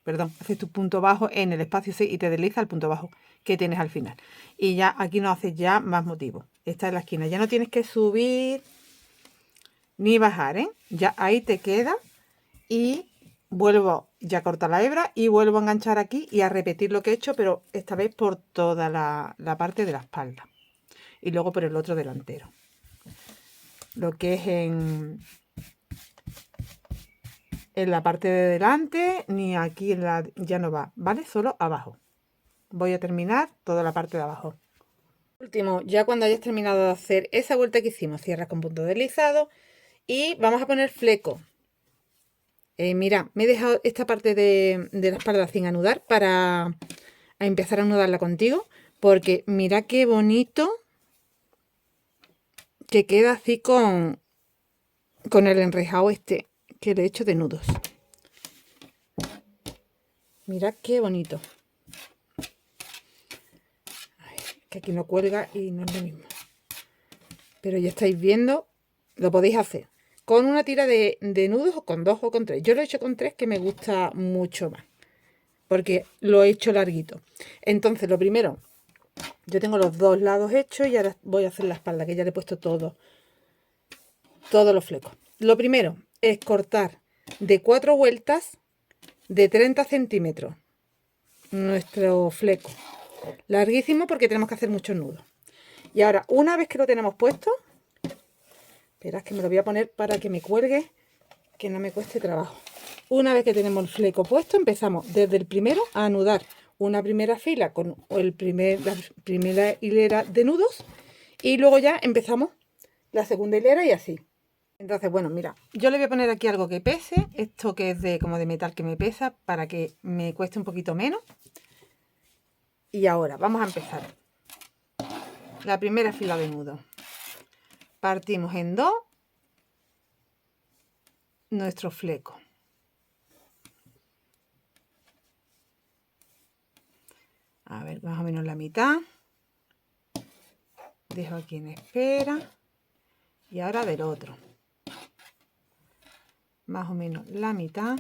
Perdón, haces tu punto bajo en el espacio sí, y te desliza al punto bajo que tienes al final. Y ya aquí no haces ya más motivos. Esta es la esquina. Ya no tienes que subir ni bajar, ¿eh? Ya ahí te queda y vuelvo ya a cortar la hebra y vuelvo a enganchar aquí y a repetir lo que he hecho, pero esta vez por toda la parte de la espalda y luego por el otro delantero. Lo que es en la parte de delante ni aquí ya no va, ¿vale? Solo abajo. Voy a terminar toda la parte de abajo. Último, ya cuando hayas terminado de hacer esa vuelta que hicimos, cierras con punto deslizado y vamos a poner fleco. Mira, me he dejado esta parte de la espalda sin anudar para empezar a anudarla contigo, porque mira qué bonito que queda así con el enrejado este que le he hecho de nudos. Mira qué bonito. Ay, que aquí no cuelga y no es lo mismo. Pero ya estáis viendo, lo podéis hacer con una tira de nudos o con 2 o con 3. Yo lo he hecho con 3 que me gusta mucho más, porque lo he hecho larguito. Entonces lo primero, Yo tengo los dos lados hechos y ahora voy a hacer la espalda, que ya le he puesto todos los flecos. Lo primero es cortar de 4 vueltas de 30 centímetros nuestro fleco. Larguísimo porque tenemos que hacer muchos nudos. Y ahora, una vez que lo tenemos puesto, esperad que me lo voy a poner para que me cuelgue, que no me cueste trabajo. Una vez que tenemos el fleco puesto, empezamos desde el primero a anudar una primera fila con la primera hilera de nudos y luego ya empezamos la segunda hilera y así. Entonces, bueno, mira, yo le voy a poner aquí algo que pese, esto que es como de metal que me pesa, para que me cueste un poquito menos. Y ahora vamos a empezar la primera fila de nudos. Partimos en dos nuestro fleco. A ver, más o menos la mitad. Dejo aquí en espera. Y ahora del otro. Más o menos la mitad.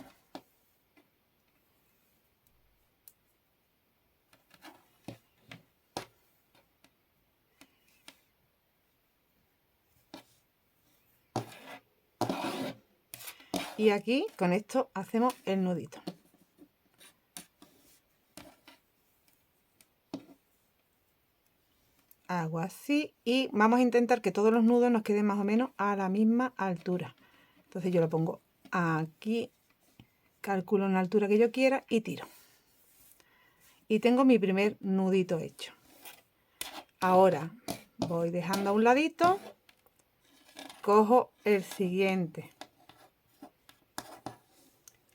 Y aquí con esto hacemos el nudito. Hago así y vamos a intentar que todos los nudos nos queden más o menos a la misma altura. Entonces yo lo pongo aquí, calculo una altura que yo quiera y tiro. Y tengo mi primer nudito hecho. Ahora voy dejando a un ladito, cojo el siguiente,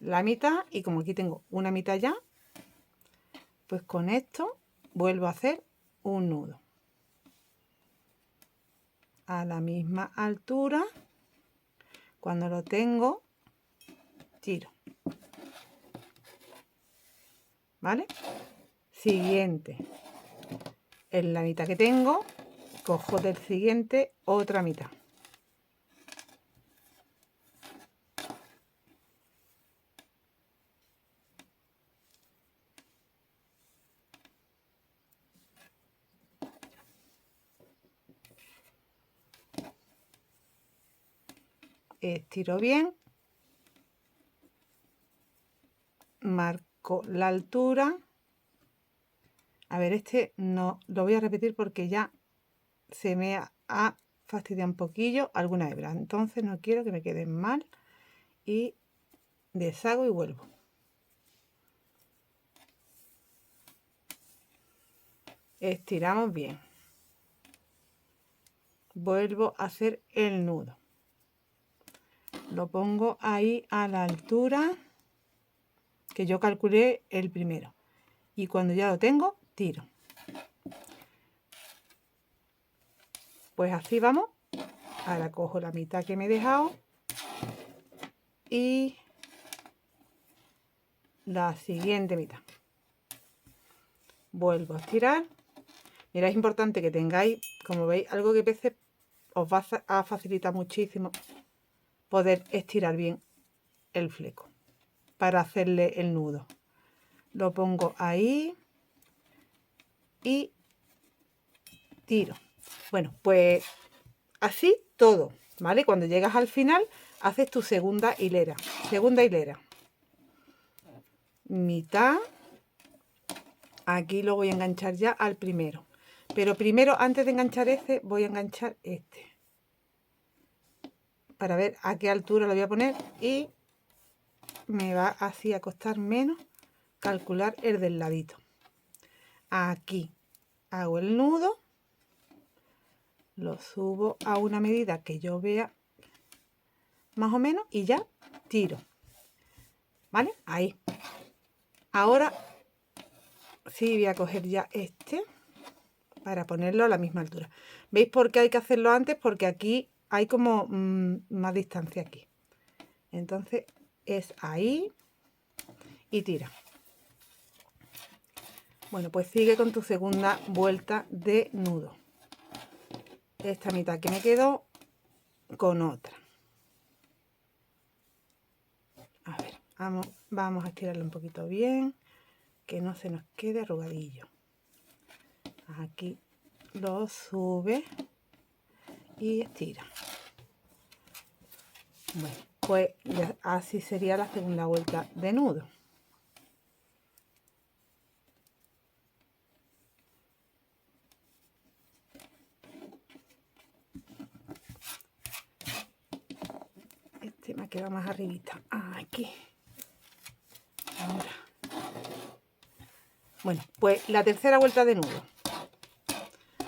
la mitad, y como aquí tengo una mitad ya, pues con esto vuelvo a hacer un nudo a la misma altura. Cuando lo tengo, tiro. ¿Vale? Siguiente. En la mitad que tengo, cojo del siguiente otra mitad. Estiro bien. Marco la altura. A ver, este no lo voy a repetir porque ya se me ha fastidiado un poquillo alguna hebra. Entonces no quiero que me queden mal. Y deshago y vuelvo. Estiramos bien. Vuelvo a hacer el nudo. Lo pongo ahí a la altura que yo calculé el primero. Y cuando ya lo tengo, tiro. Pues así vamos. Ahora cojo la mitad que me he dejado y la siguiente mitad. Vuelvo a estirar. Mira, es importante que tengáis, como veis, algo que pese, os va a facilitar muchísimo poder estirar bien el fleco para hacerle el nudo. Lo pongo ahí y tiro. Bueno, pues así todo, ¿vale? Cuando llegas al final, haces tu segunda hilera. Segunda hilera. Mitad. Aquí lo voy a enganchar ya al primero. Pero primero, antes de enganchar este, voy a enganchar este. Para ver a qué altura lo voy a poner y me va así a costar menos calcular el del ladito. Aquí hago el nudo, lo subo a una medida que yo vea más o menos y ya tiro. ¿Vale? Ahí. Ahora sí voy a coger ya este para ponerlo a la misma altura. ¿Veis por qué hay que hacerlo antes? Porque aquí hay como más distancia aquí. Entonces es ahí y tira. Bueno, pues sigue con tu segunda vuelta de nudo. Esta mitad que me quedó con otra. A ver, vamos a estirarlo un poquito bien, que no se nos quede arrugadillo. Aquí lo sube y estira. Bueno, pues ya, así sería la segunda vuelta de nudo. Este me queda más arribita. Aquí. Ahora. Bueno, pues la tercera vuelta de nudo.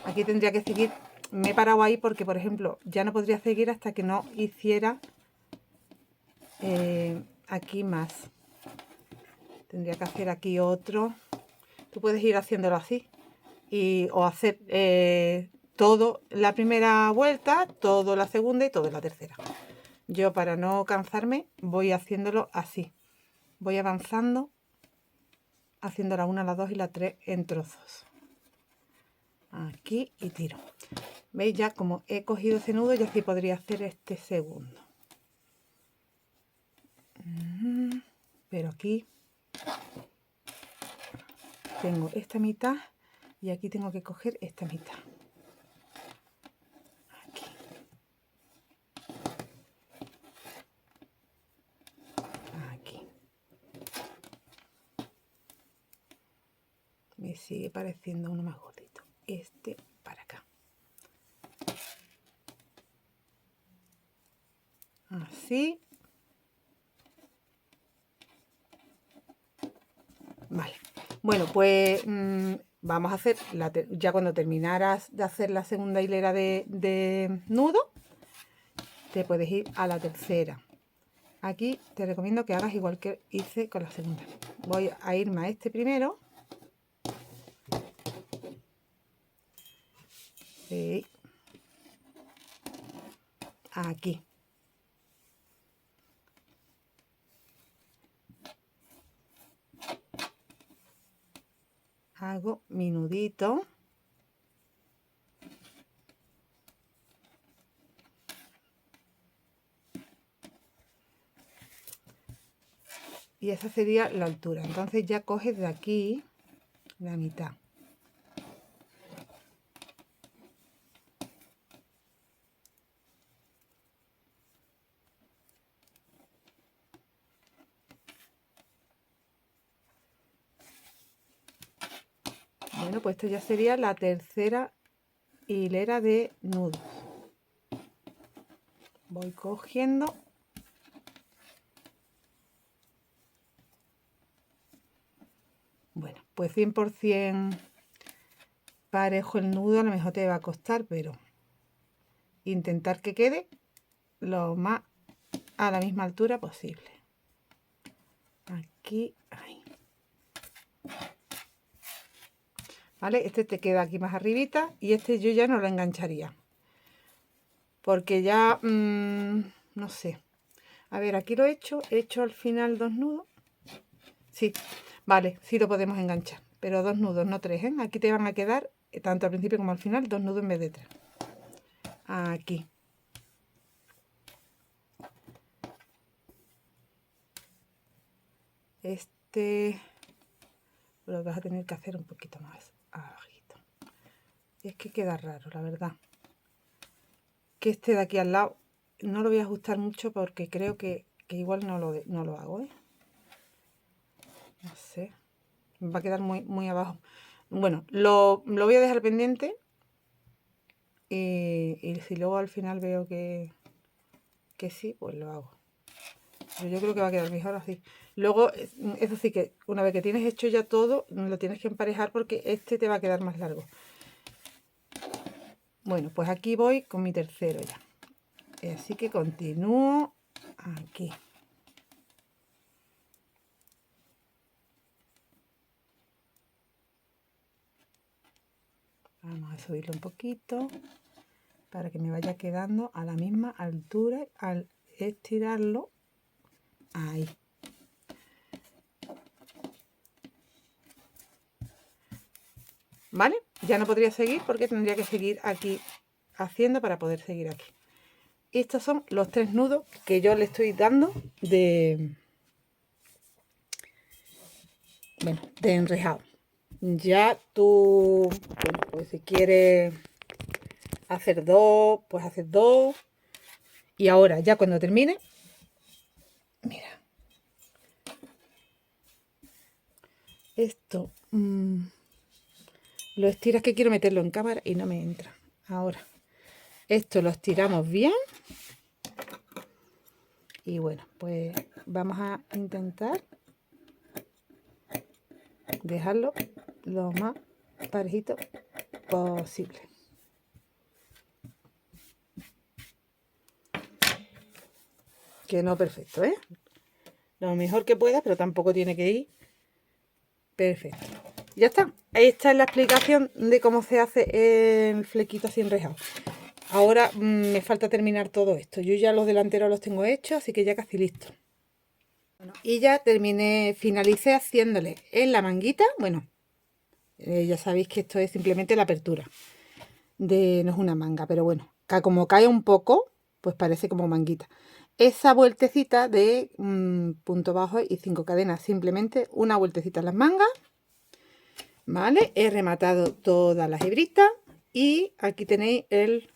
Aquí tendría que seguir. Me he parado ahí porque, por ejemplo, ya no podría seguir hasta que no hiciera aquí más. Tendría que hacer aquí otro. Tú puedes ir haciéndolo así. O hacer todo la primera vuelta, todo la segunda y todo la tercera. Yo, para no cansarme, voy haciéndolo así. Voy avanzando, haciendo la 1, la 2 y la 3 en trozos. Aquí y tiro. ¿Veis? Ya como he cogido ese nudo, ya sí podría hacer este segundo. Pero aquí tengo esta mitad y aquí tengo que coger esta mitad. Aquí. Aquí. Me sigue pareciendo uno más gordito. Este para acá. Así. Vale. Bueno, pues vamos a hacer, ya cuando terminaras de hacer la segunda hilera de nudo, te puedes ir a la tercera. Aquí te recomiendo que hagas igual que hice con la segunda. Voy a irme a este primero. Aquí. Hago mi nudito. Y esa sería la altura. Entonces ya coges de aquí la mitad. Bueno, pues esto ya sería la tercera hilera de nudos. Voy cogiendo. Bueno, pues 100% parejo el nudo, a lo mejor te va a costar, pero intentar que quede lo más a la misma altura posible. Aquí, ahí. ¿Vale? Este te queda aquí más arribita y este yo ya no lo engancharía. Porque ya, no sé. A ver, aquí lo he hecho al final 2 nudos. Sí, vale, sí lo podemos enganchar. Pero 2 nudos, no 3, ¿eh? Aquí te van a quedar, tanto al principio como al final, 2 nudos en vez de 3. Aquí. Este lo vas a tener que hacer un poquito más abajito. Y es que queda raro, la verdad. Que este de aquí al lado no lo voy a ajustar mucho porque creo que igual no lo hago, ¿eh? No sé. Me va a quedar muy abajo. Bueno, lo voy a dejar pendiente. Y si luego al final veo que sí, pues lo hago. Pero yo creo que va a quedar mejor así. Luego, eso sí, que una vez que tienes hecho ya todo, lo tienes que emparejar porque este te va a quedar más largo. Bueno, pues aquí voy con mi tercero ya. Así que continúo aquí. Vamos a subirlo un poquito para que me vaya quedando a la misma altura al estirarlo. Ahí. ¿Vale? Ya no podría seguir porque tendría que seguir aquí haciendo para poder seguir aquí. Estos son los 3 nudos que yo le estoy dando de enrejado. ya tú, bueno, pues si quieres hacer 2, pues haces 2. Y ahora, ya cuando termine, mira, esto lo estiras, que quiero meterlo en cámara y no me entra. Ahora, esto lo estiramos bien. Y bueno, pues vamos a intentar dejarlo lo más parejito posible. Que no perfecto, ¿eh? Lo mejor que puedas, pero tampoco tiene que ir perfecto. Ya está. Ahí está la explicación de cómo se hace el flequito así enrejado. Ahora me falta terminar todo esto. Yo ya los delanteros los tengo hechos, así que ya casi listo. Bueno, y ya terminé, finalicé haciéndole en la manguita. Bueno, ya sabéis que esto es simplemente la apertura. No es una manga, pero bueno, como cae un poco, pues parece como manguita. Esa vueltecita de punto bajo y 5 cadenas, simplemente una vueltecita en las mangas, ¿vale? He rematado todas las hebritas y aquí tenéis el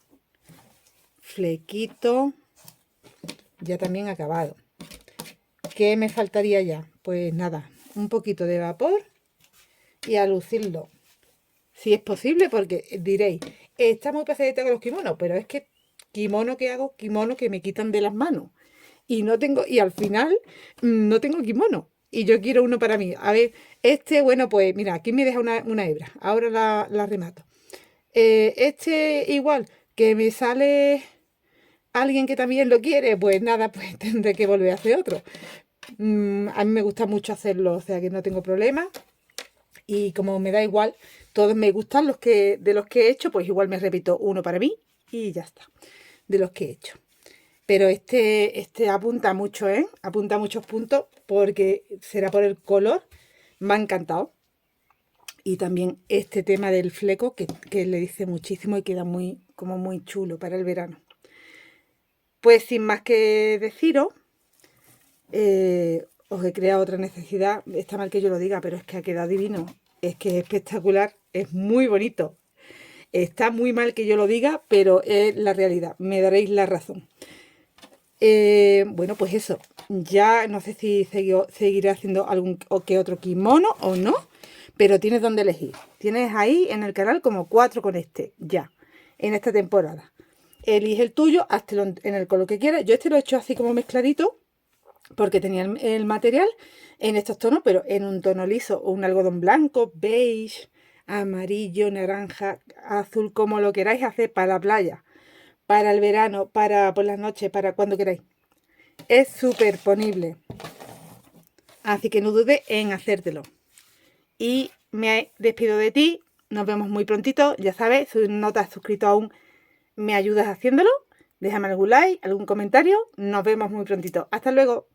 flequito ya también acabado. ¿Qué me faltaría ya? Pues nada, un poquito de vapor y a lucirlo, si es posible, porque diréis, está muy pasadita con los kimonos, pero es que kimono que hago, kimono que me quitan de las manos. Y no tengo, y al final no tengo kimono. Y yo quiero uno para mí. A ver, bueno, pues mira, aquí me deja una hebra. Ahora la remato. Este igual, que me sale alguien que también lo quiere, pues nada, pues tendré que volver a hacer otro. A mí me gusta mucho hacerlo, o sea que no tengo problema. Y como me da igual, todos me gustan de los que he hecho, pues igual me repito uno para mí y ya está, de los que he hecho. Pero este apunta mucho, ¿eh? Apunta muchos puntos porque será por el color. Me ha encantado. Y también este tema del fleco que le dice muchísimo y queda como muy chulo para el verano. Pues sin más que deciros, os he creado otra necesidad. Está mal que yo lo diga, pero es que ha quedado divino. Es que es espectacular, es muy bonito. Está muy mal que yo lo diga, pero es la realidad. Me daréis la razón. Bueno, pues eso. Ya no sé si seguiré haciendo algún o que otro kimono o no, pero tienes donde elegir. Tienes ahí en el canal como 4 con este, ya, en esta temporada. Elige el tuyo, hazlo en el color que quieras. Yo este lo he hecho así como mezcladito, porque tenía el material en estos tonos, pero en un tono liso o un algodón blanco, beige, amarillo, naranja, azul, como lo queráis hacer para la playa, para el verano, para por las noches, para cuando queráis. Es súper ponible. Así que no dudes en hacértelo. Y me despido de ti. Nos vemos muy prontito. Ya sabes, si no estás suscrito aún, me ayudas haciéndolo. Déjame algún like, algún comentario. Nos vemos muy prontito. Hasta luego.